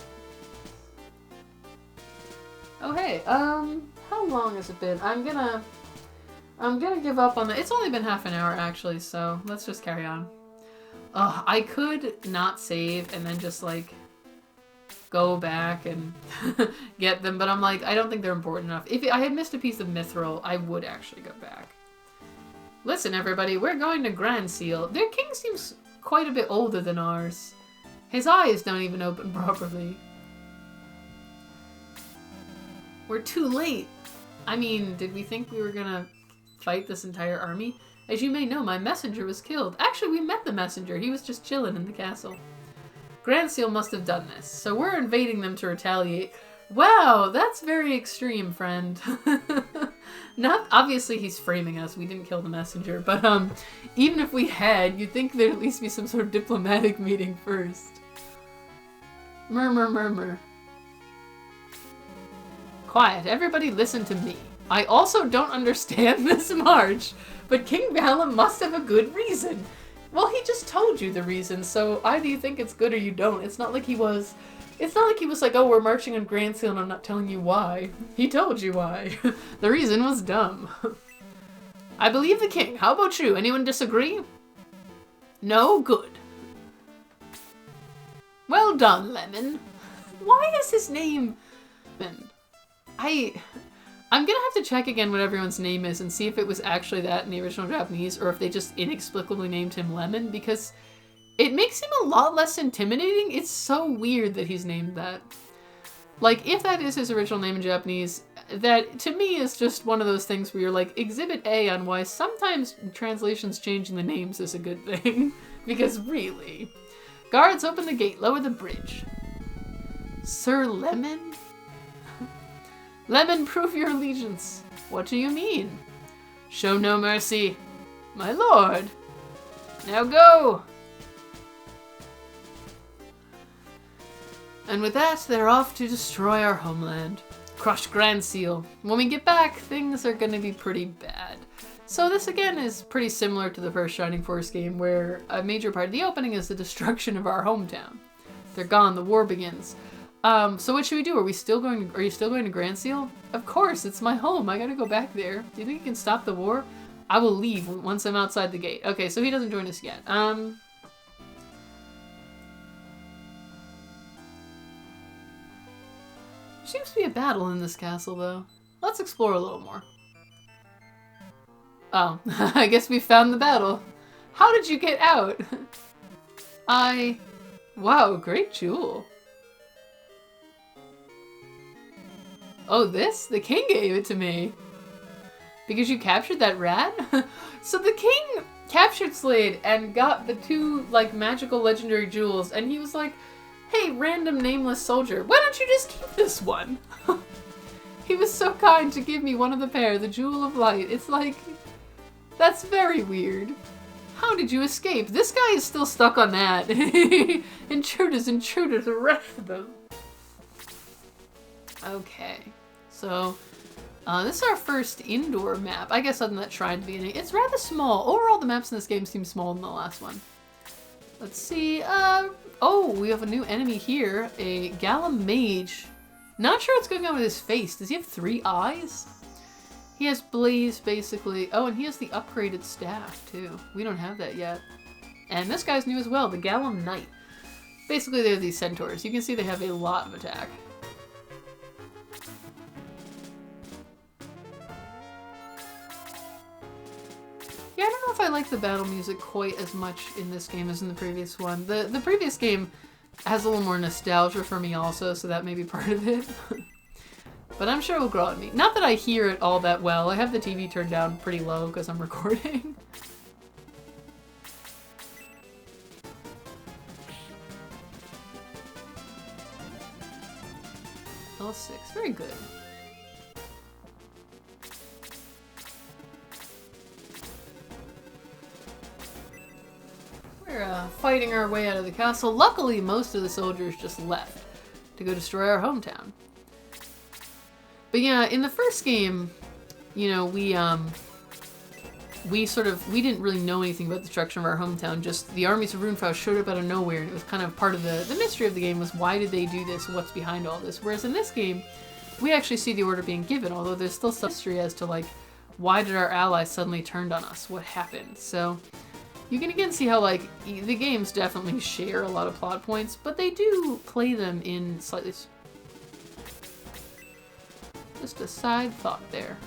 Oh, hey, how long has it been? I'm gonna give up on the... It's only been half an hour, actually, so let's just carry on. I could not save and then just, like, go back and get them, but I'm like, I don't think they're important enough. If I had missed a piece of mithril, I would actually go back. Listen, everybody, we're going to Grand Seal. Their king seems quite a bit older than ours. His eyes don't even open properly. We're too late. I mean, did we think we were gonna fight this entire army? As you may know, my messenger was killed. Actually, we met the messenger. He was just chilling in the castle. Grand Seal must have done this, so we're invading them to retaliate. Wow, that's very extreme, friend. Not obviously he's framing us. We didn't kill the messenger, but even if we had, you'd think there'd at least be some sort of diplomatic meeting first. Murmur, murmur. Quiet, everybody listen to me. I also don't understand this march, but King Galam must have a good reason. Well, he just told you the reason, so either you think it's good or you don't. It's not like he was like, oh, we're marching on Grand Seal and I'm not telling you why. He told you why. The reason was dumb. I believe the king. How about you? Anyone disagree? No? Good. Well done, Lemon. Why is his name... I'm gonna have to check again what everyone's name is and see if it was actually that in the original Japanese or if they just inexplicably named him Lemon, because it makes him a lot less intimidating. It's so weird that he's named that. Like, if that is his original name in Japanese, that to me is just one of those things where you're like, Exhibit A on why sometimes translations changing the names is a good thing. Because really. Guards, open the gate, lower the bridge. Sir Lemon? Lemon, prove your allegiance. What do you mean? Show no mercy. My lord. Now go. And with that, they're off to destroy our homeland. Crush Grand Seal. When we get back, things are going to be pretty bad. So this again is pretty similar to the first Shining Force game, where a major part of the opening is the destruction of our hometown. They're gone, the war begins. So what should we do? Are you still going to Grand Seal? Of course, it's my home. I gotta go back there. Do you think you can stop the war? I will leave once I'm outside the gate. Okay, so he doesn't join us yet. There seems to be a battle in this castle, though. let's explore a little more. Oh, I guess we found the battle. How did you get out? Wow, great jewel. Oh, this? The king gave it to me. Because you captured that rat? So the king captured Slade and got the two, like, magical legendary jewels, and he was like, hey, random nameless soldier, why don't you just keep this one? He was so kind to give me one of the pair, the Jewel of Light. It's like, that's very weird. How did you escape? This guy is still stuck on that. Intruders, arrest them. Okay, so this is our first indoor map. I guess other than that shrine at the beginning. It's rather small. Overall, the maps in this game seem smaller than the last one. Let's see. Oh, we have a new enemy here. A Galam mage. Not sure what's going on with his face. Does he have 3 eyes? He has blaze, basically. Oh, and he has the upgraded staff, too. We don't have that yet. And this guy's new as well, the Galam Knight. Basically, they're these centaurs. You can see they have a lot of attack. Yeah, I don't know if I like the battle music quite as much in this game as in the previous one. The previous game has a little more nostalgia for me also, so that may be part of it. But I'm sure it will grow on me. Not that I hear it all that well. I have the TV turned down pretty low because I'm recording. L6, very good. We're fighting our way out of the castle. Luckily, most of the soldiers just left to go destroy our hometown. But yeah, in the first game, you know, we didn't really know anything about the destruction of our hometown. Just the armies of Runefaust showed up out of nowhere, and it was kind of part of the mystery of the game was why did they do this? What's behind all this? Whereas in this game, we actually see the order being given, although there's still some mystery as to like, why did our allies suddenly turn on us? What happened? So you can again see how like the games definitely share a lot of plot points, but they do play them in slightly. Just a side thought there.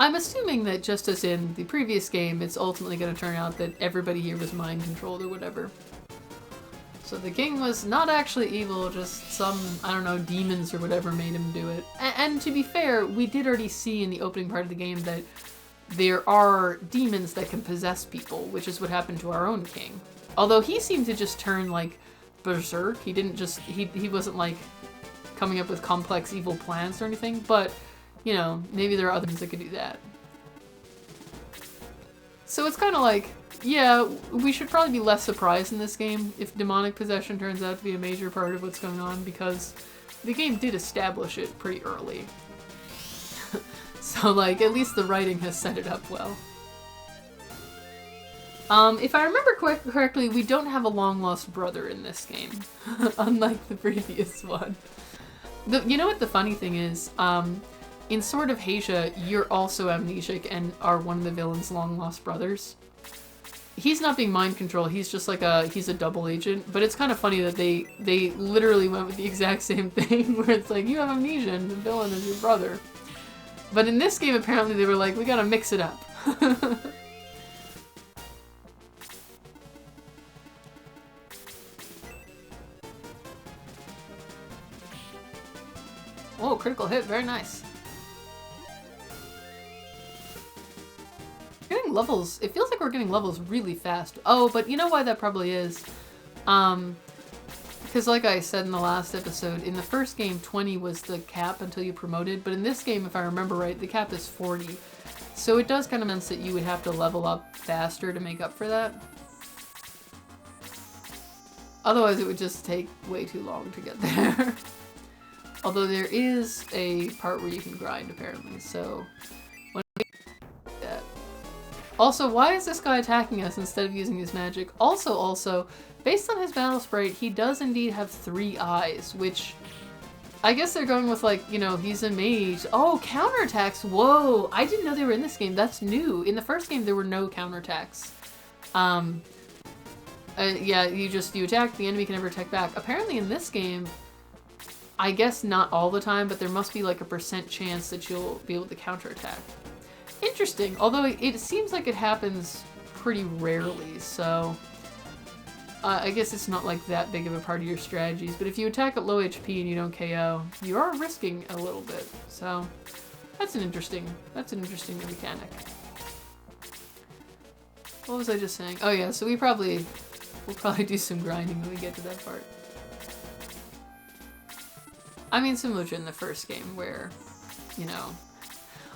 I'm assuming that just as in the previous game, it's ultimately going to turn out that everybody here was mind controlled or whatever. So the king was not actually evil, just some, I don't know, demons or whatever made him do it. And to be fair, we did already see in the opening part of the game that there are demons that can possess people, which is what happened to our own king. Although he seemed to just turn like berserk. He didn't just, he wasn't like coming up with complex evil plans or anything, but you know, maybe there are others that could do that. So it's kind of like, yeah, we should probably be less surprised in this game if demonic possession turns out to be a major part of what's going on, because the game did establish it pretty early. So like, at least the writing has set it up well. If I remember correctly, we don't have a long-lost brother in this game, unlike the previous one. You know what the funny thing is? In Sword of Hasia, you're also amnesic and are one of the villain's long-lost brothers. He's not being mind controlled, he's just like he's a double agent, but it's kind of funny that they literally went with the exact same thing, where it's like, you have amnesia and the villain is your brother. But in this game, apparently they were like, we gotta mix it up. Oh, critical hit, very nice. Getting levels, it feels like we're getting levels really fast. Oh, but you know why that probably is? Because like I said in the last episode, in the first game, 20 was the cap until you promoted, but in this game, if I remember right, the cap is 40. So it does kind of mean that you would have to level up faster to make up for that. Otherwise, it would just take way too long to get there. Although there is a part where you can grind, apparently, so... Also, why is this guy attacking us instead of using his magic? Also, based on his battle sprite, he does indeed have 3 eyes, which... I guess they're going with, like, you know, he's a mage. Oh, counterattacks! Whoa! I didn't know they were in this game. That's new. In the first game, there were no counterattacks. Yeah, you attack, the enemy can never attack back. Apparently in this game, I guess not all the time, but there must be like a % chance that you'll be able to counterattack. Interesting, although it seems like it happens pretty rarely, so I guess it's not like that big of a part of your strategies, but if you attack at low HP and you don't KO, you are risking a little bit, so that's an interesting mechanic. What was I just saying? Oh yeah, so we'll probably do some grinding when we get to that part. I mean, similar to in the first game where, you know,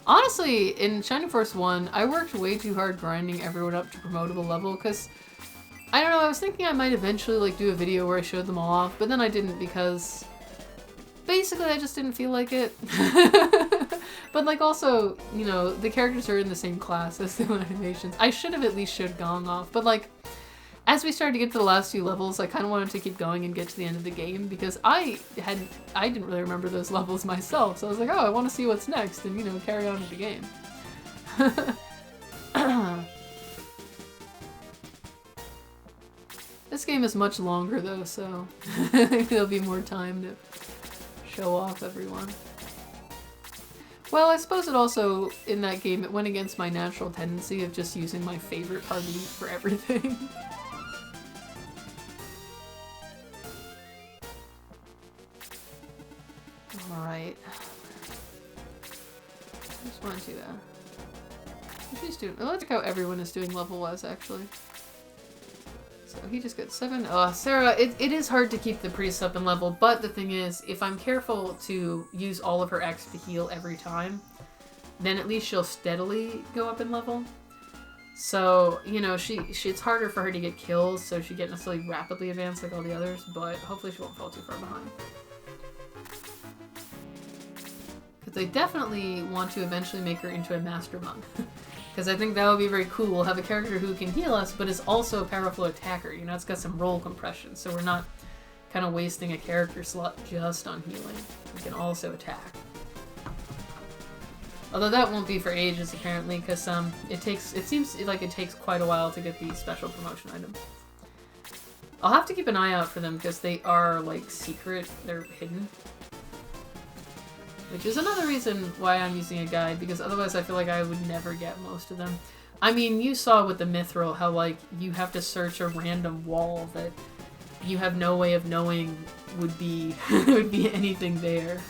honestly, in Shining Force 1, I worked way too hard grinding everyone up to promotable level, because, I don't know, I was thinking I might eventually, like, do a video where I showed them all off, but then I didn't because, basically, I just didn't feel like it. But, like, also, you know, the characters are in the same class as the animations. I should have at least showed Gong off, but, like, as we started to get to the last few levels, I kind of wanted to keep going and get to the end of the game, because I didn't really remember those levels myself, so I was like, oh, I want to see what's next, and, you know, carry on with the game. This game is much longer, though, so there'll be more time to show off everyone. Well, I suppose it also, in that game, it went against my natural tendency of just using my favorite party for everything. Alright. I just want to, she's doing, let's check how everyone is doing level-wise, actually. So he just got 7. Oh, Sarah, it is hard to keep the priest up in level, but the thing is, if I'm careful to use all of her X to heal every time, then at least she'll steadily go up in level. So, you know, it's harder for her to get kills, so she can't necessarily rapidly advance like all the others, but hopefully she won't fall too far behind. Because I definitely want to eventually make her into a master monk. Because I think that would be very cool, have a character who can heal us, but is also a powerful attacker. You know, it's got some roll compression, so we're not kind of wasting a character slot just on healing. We can also attack. Although that won't be for ages, apparently, because it seems like it takes quite a while to get the special promotion item. I'll have to keep an eye out for them, because they are, like, secret. They're hidden. Which is another reason why I'm using a guide, because otherwise I feel like I would never get most of them. I mean, you saw with the Mithril how, like, you have to search a random wall that you have no way of knowing would be anything there.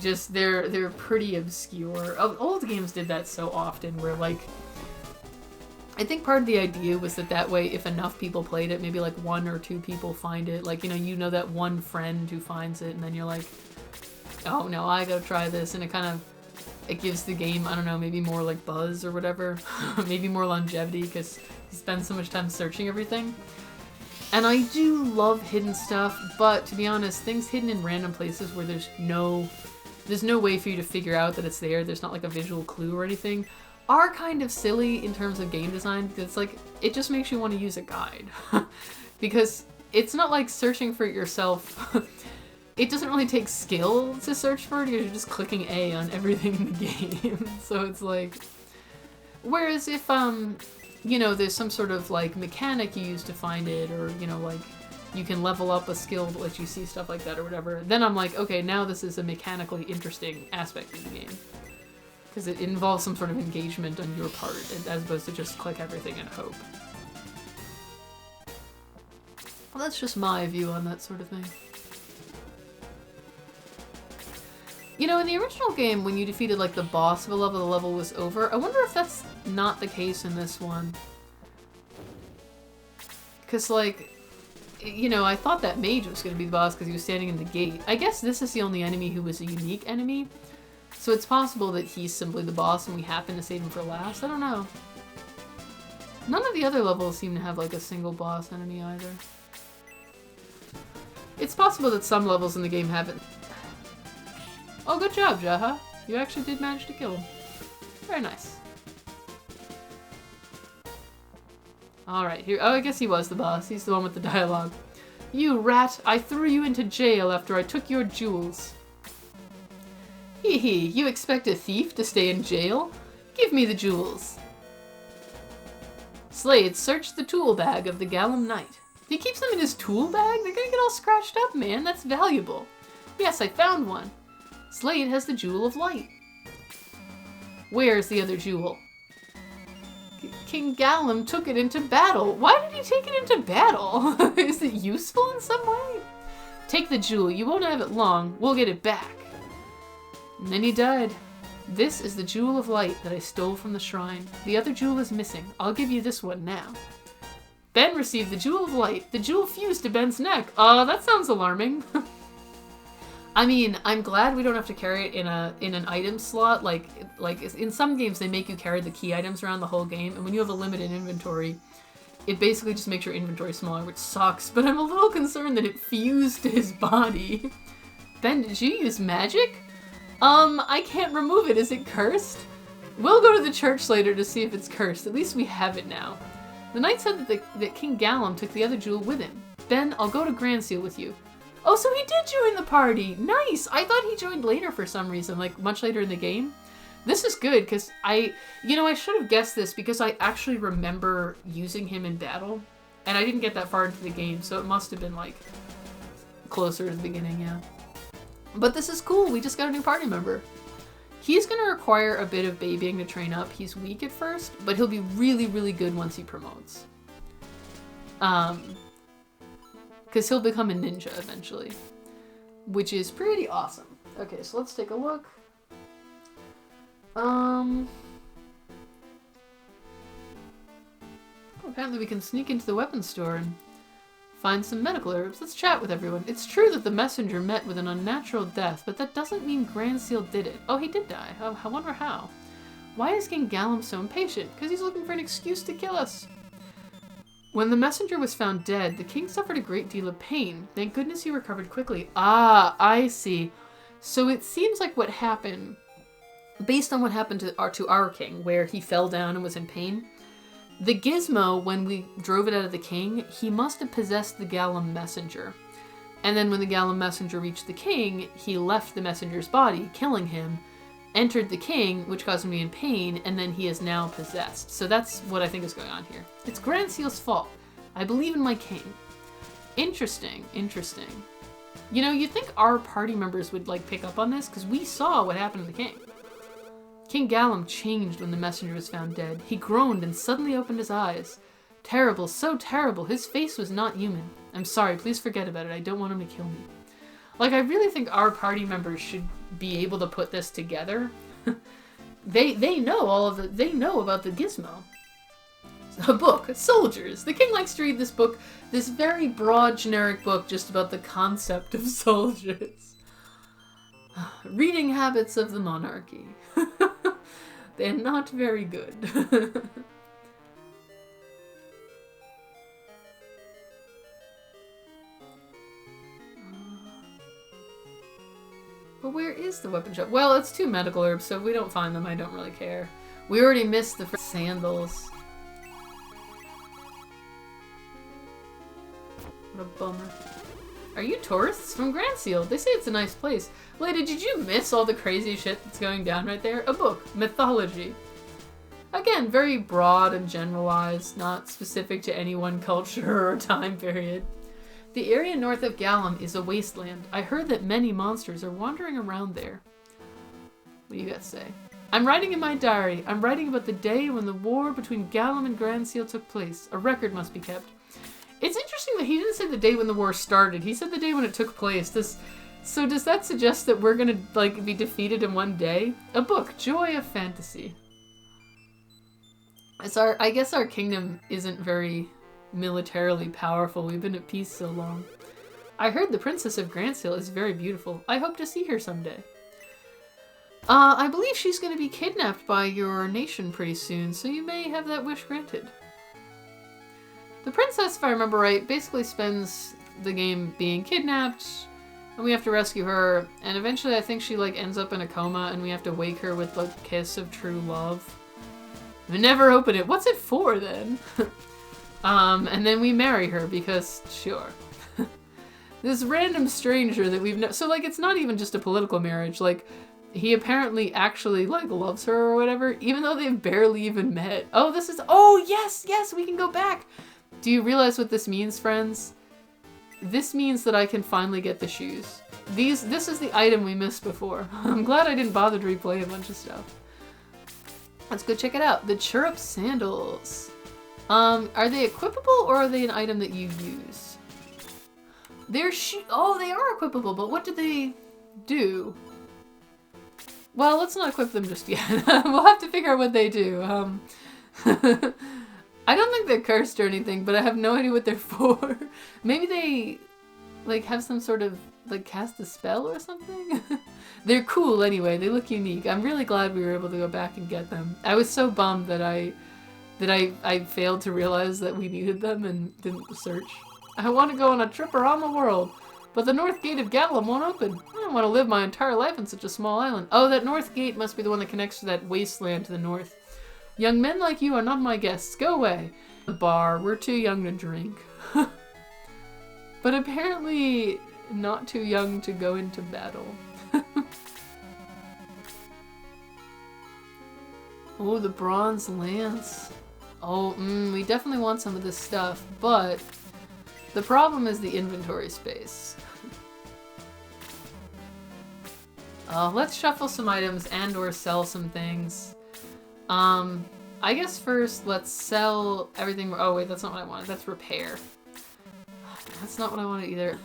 Just, they're pretty obscure. Old games did that so often, where, like, I think part of the idea was that way, if enough people played it, maybe, like, 1 or 2 people find it. Like, you know that one friend who finds it, and then you're like, oh no, I gotta try this, and it gives the game, I don't know, maybe more like buzz or whatever, maybe more longevity, because you spend so much time searching everything. And I do love hidden stuff, but to be honest, things hidden in random places where there's no way for you to figure out that it's there, there's not like a visual clue or anything, are kind of silly in terms of game design, because it's like, it just makes you want to use a guide. Because it's not like searching for it yourself. It doesn't really take skill to search for it, because you're just clicking A on everything in the game. So it's like... Whereas if, you know, there's some sort of, like, mechanic you use to find it, or, you know, like, you can level up a skill that lets you see stuff like that or whatever, then I'm like, okay, now this is a mechanically interesting aspect of the game. Because it involves some sort of engagement on your part, as opposed to just click everything and hope. Well, that's just my view on that sort of thing. You know, in the original game, when you defeated, like, the boss of a level, the level was over. I wonder if that's not the case in this one. Because, like, you know, I thought that mage was going to be the boss because he was standing in the gate. I guess this is the only enemy who was a unique enemy. So it's possible that he's simply the boss and we happen to save him for last. I don't know. None of the other levels seem to have, like, a single boss enemy either. It's possible that some levels in the game haven't. Oh, good job, Jaha. You actually did manage to kill him. Very nice. Alright, here. Oh, I guess he was the boss. He's the one with the dialogue. You rat! I threw you into jail after I took your jewels. Hee hee, you expect a thief to stay in jail? Give me the jewels. Slade searched the tool bag of the Galam Knight. He keeps them in his tool bag? They're gonna get all scratched up, man. That's valuable. Yes, I found one. Slade has the Jewel of Light. Where's the other jewel? King Galam took it into battle. Why did he take it into battle? Is it useful in some way? Take the jewel. You won't have it long. We'll get it back. And then he died. This is the Jewel of Light that I stole from the shrine. The other jewel is missing. I'll give you this one now. Ben received the Jewel of Light. The jewel fused to Ben's neck. That sounds alarming. I mean, I'm glad we don't have to carry it in an item slot. Like in some games, they make you carry the key items around the whole game, and when you have a limited inventory, it basically just makes your inventory smaller, which sucks. But I'm a little concerned that it fused to his body. Ben, did you use magic? I can't remove it. Is it cursed? We'll go to the church later to see if it's cursed. At least we have it now. The knight said that King Galam took the other jewel with him. Ben, I'll go to Grand Seal with you. Oh, so he did join the party. Nice. I thought he joined later for some reason, like much later in the game. This is good because I should have guessed this because I actually remember using him in battle and I didn't get that far into the game. So it must have been like closer to the beginning. Yeah. But this is cool. We just got a new party member. He's going to require a bit of babying to train up. He's weak at first, but he'll be really, really good once he promotes. Because he'll become a ninja eventually, which is pretty awesome. Okay, so let's take a look. Apparently we can sneak into the weapons store and find some medical herbs. Let's chat with everyone. It's true that the messenger met with an unnatural death, but that doesn't mean Grand Seal did it. Oh, he did die. I wonder how. Why is King Galam so impatient? Because he's looking for an excuse to kill us. When the messenger was found dead, the king suffered a great deal of pain. Thank goodness he recovered quickly. Ah, I see. So it seems like what happened, based on what happened to our king, where he fell down and was in pain, the gizmo, when we drove it out of the king, he must have possessed the Galam messenger. And then when the Galam messenger reached the king, he left the messenger's body, killing him, entered the king, which caused him to be in pain, and then he is now possessed. So that's what I think is going on here. It's Grand Seal's fault. I believe in my king. Interesting, interesting. You know, you'd think our party members would, like, pick up on this, because we saw what happened to the king. King Galam changed when the messenger was found dead. He groaned and suddenly opened his eyes. Terrible, so terrible. His face was not human. I'm sorry, please forget about it. I don't want him to kill me. Like, I really think our party members should be able to put this together. They know they know about the gizmo. A book, Soldiers. The king likes to read this book, this very broad, generic book just about the concept of soldiers. Reading habits of the monarchy. They're not very good. But where is the weapon shop? Well, it's 2 medical herbs, so if we don't find them, I don't really care. We already missed the sandals. What a bummer. Are you tourists from Grand Seal? They say it's a nice place. Lady, did you miss all the crazy shit that's going down right there? A book. Mythology. Again, very broad and generalized, not specific to any one culture or time period. The area north of Galam is a wasteland. I heard that many monsters are wandering around there. What do you got to say? I'm writing in my diary. I'm writing about the day when the war between Galam and Grand Seal took place. A record must be kept. It's interesting that he didn't say the day when the war started. He said the day when it took place. So does that suggest that we're gonna, like, be defeated in one day? A book, Joy of Fantasy. I guess our kingdom isn't very militarily powerful. We've been at peace so long. I heard the Princess of Grand Seal is very beautiful. I hope to see her someday. I believe she's going to be kidnapped by your nation pretty soon, so you may have that wish granted. The princess, if I remember right, basically spends the game being kidnapped, and we have to rescue her, and eventually I think she, like, ends up in a coma, and we have to wake her with the kiss of true love. We never open it. What's it for, then? And then we marry her, because, sure. This random stranger that we've so, like, it's not even just a political marriage, like, he apparently actually, like, loves her or whatever, even though they've barely even met. Oh, this is... Oh, yes, yes, we can go back! Do you realize what this means, friends? This means that I can finally get the shoes. This is the item we missed before. I'm glad I didn't bother to replay a bunch of stuff. Let's go check it out. The Chirrup Sandals. Are they equipable or are they an item that you use? Oh, they are equipable, but what do they do? Well, let's not equip them just yet. We'll have to figure out what they do. I don't think they're cursed or anything, but I have no idea what they're for. Maybe they, like, have some sort of, like, cast a spell or something? They're cool anyway. They look unique. I'm really glad we were able to go back and get them. I was so bummed that I failed to realize that we needed them and didn't search. I want to go on a trip around the world, but the north gate of Galam won't open. I don't want to live my entire life on such a small island. Oh, that north gate must be the one that connects to that wasteland to the north. Young men like you are not my guests. Go away. The bar. We're too young to drink. But apparently not too young to go into battle. Oh, the bronze lance. Oh, we definitely want some of this stuff, but the problem is the inventory space. Let's shuffle some items and or sell some things. I guess first let's sell everything. Oh wait, that's not what I wanted. That's repair. That's not what I wanted either.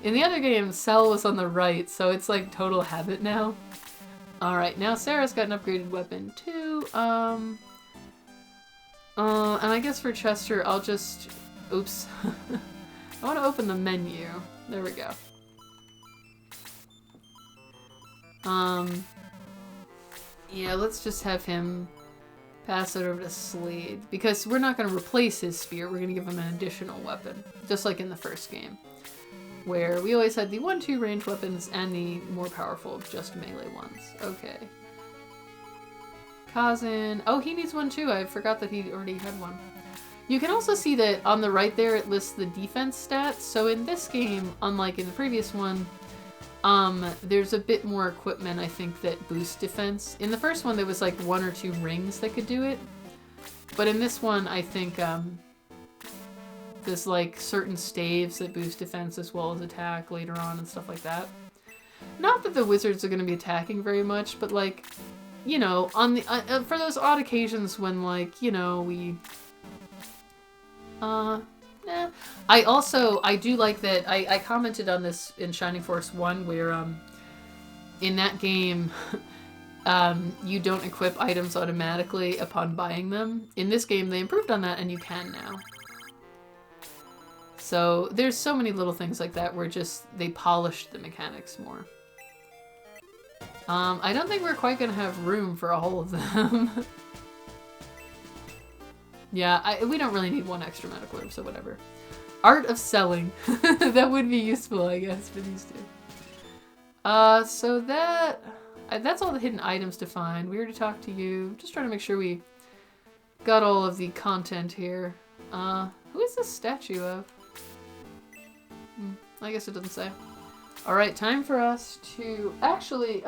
In the other game, sell was on the right, so it's like total habit now. Alright, now Sarah's got an upgraded weapon too. And I guess for Chester, I'll just... Oops. I want to open the menu. There we go. Yeah, let's just have him pass it over to Slade. Because we're not going to replace his spear, we're going to give him an additional weapon. Just like in the first game. Where we always had the 1-2 range weapons and the more powerful, just melee ones. Okay. Kazin. Oh, he needs one too. I forgot that he already had one. You can also see that on the right there it lists the defense stats. So in this game, unlike in the previous one, there's a bit more equipment, I think, that boost defense. In the first one, there was like 1 or 2 rings that could do it. But in this one, I think, there's like certain staves that boost defense as well as attack later on and stuff like that. Not that the wizards are going to be attacking very much, but like, you know, on the for those odd occasions when, like, you know, we... I do like that, I commented on this in Shining Force 1 where, in that game, you don't equip items automatically upon buying them. In this game, they improved on that and you can now. So there's so many little things like that where just they polished the mechanics more. I don't think we're quite gonna have room for all of them. Yeah, we don't really need 1 extra medical room, so whatever. Art of selling. That would be useful, I guess, for these two. So that's all the hidden items to find. We already talked to you. Just trying to make sure we got all of the content here. Who is this statue of? I guess it doesn't say. Alright, time for us to... Actually,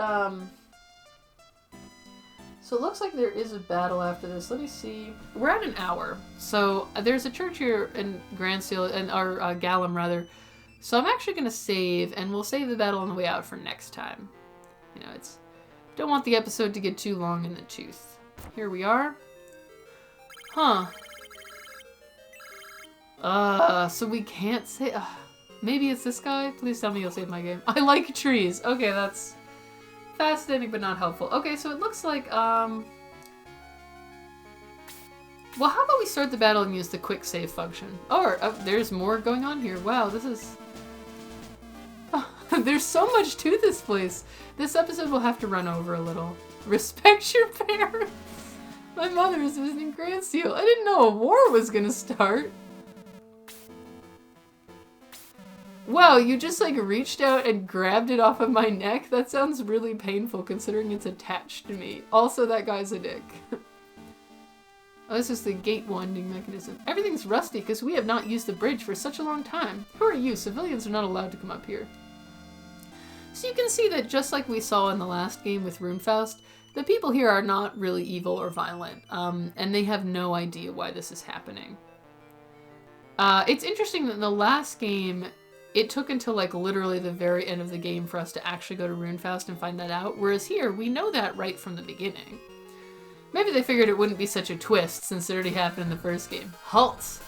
so it looks like there is a battle after this. Let me see. We're at an hour. So there's a church here in Galam, rather. So I'm actually going to save, and we'll save the battle on the way out for next time. You know, don't want the episode to get too long in the tooth. Here we are. Huh. So we can't say... maybe it's this guy? Please tell me you'll save my game. I like trees. Okay, that's fascinating but not helpful. Okay, so it looks like, well, how about we start the battle and use the quick save function? Or, there's more going on here. Wow, this is... there's so much to this place. This episode will have to run over a little. Respect your parents. My mother is visiting Grand Seal. I didn't know a war was gonna start. Wow, you just like reached out and grabbed it off of my neck? That sounds really painful considering it's attached to me. Also, that guy's a dick. Oh, this is the gate winding mechanism. Everything's rusty because we have not used the bridge for such a long time. Who are you? Civilians are not allowed to come up here. So you can see that just like we saw in the last game with Runefaust, the people here are not really evil or violent, and they have no idea why this is happening. It's interesting that in the last game, it took until like literally the very end of the game for us to actually go to Runefaust and find that out, whereas here, we know that right from the beginning. Maybe they figured it wouldn't be such a twist since it already happened in the first game. Halt!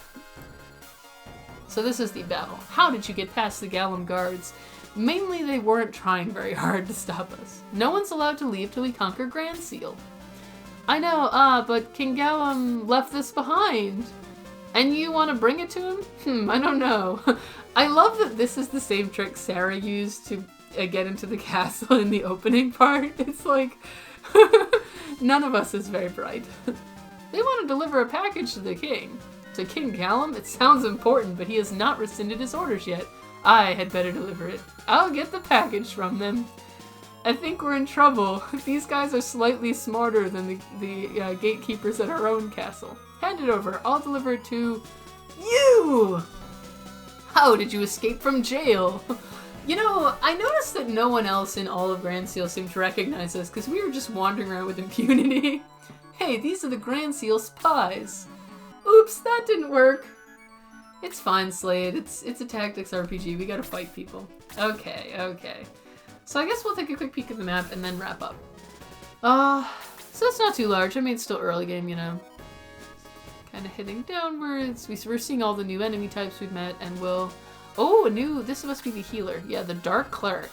So this is the battle. How did you get past the Galam guards? Mainly they weren't trying very hard to stop us. No one's allowed to leave till we conquer Grand Seal. I know, but King Galam left this behind. And you want to bring it to him? I don't know. I love that this is the same trick Sarah used to get into the castle in the opening part. It's like, none of us is very bright. They want to deliver a package to the king. To King Galam? It sounds important, but he has not rescinded his orders yet. I had better deliver it. I'll get the package from them. I think we're in trouble. These guys are slightly smarter than the gatekeepers at our own castle. Hand it over. I'll deliver it to you! How did you escape from jail? You know, I noticed that no one else in all of Grand Seal seemed to recognize us because we were just wandering around with impunity. Hey, these are the Grand Seal spies. Oops, that didn't work. It's fine, Slade. It's a tactics RPG. We gotta fight people. Okay. So I guess we'll take a quick peek at the map and then wrap up. So it's not too large. I mean, it's still early game, you know. Kind of heading downwards. We're seeing all the new enemy types we've met, and we'll... Oh, this must be the healer. Yeah, the Dark Cleric.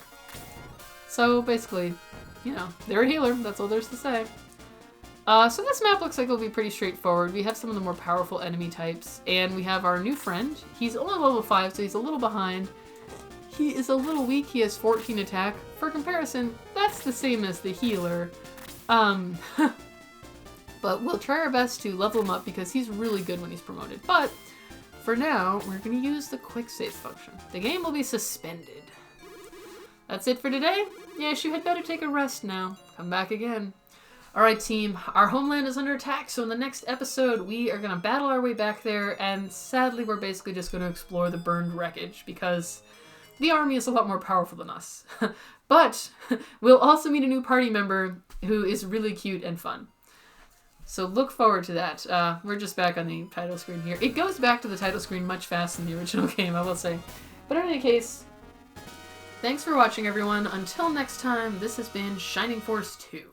So basically, you know, they're a healer. That's all there's to say. So this map looks like it'll be pretty straightforward. We have some of the more powerful enemy types, and we have our new friend. He's only level 5, so he's a little behind. He is a little weak. He has 14 attack. For comparison, that's the same as the healer. But we'll try our best to level him up because he's really good when he's promoted. But for now, we're going to use the quick save function. The game will be suspended. That's it for today. Yes, you had better take a rest now. Come back again. Alright team, our homeland is under attack, so in the next episode we are going to battle our way back there, and sadly we're basically just going to explore the burned wreckage, because the army is a lot more powerful than us. But we'll also meet a new party member who is really cute and fun. So look forward to that. We're just back on the title screen here. It goes back to the title screen much faster than the original game, I will say. But in any case, thanks for watching everyone. Until next time, this has been Shining Force 2.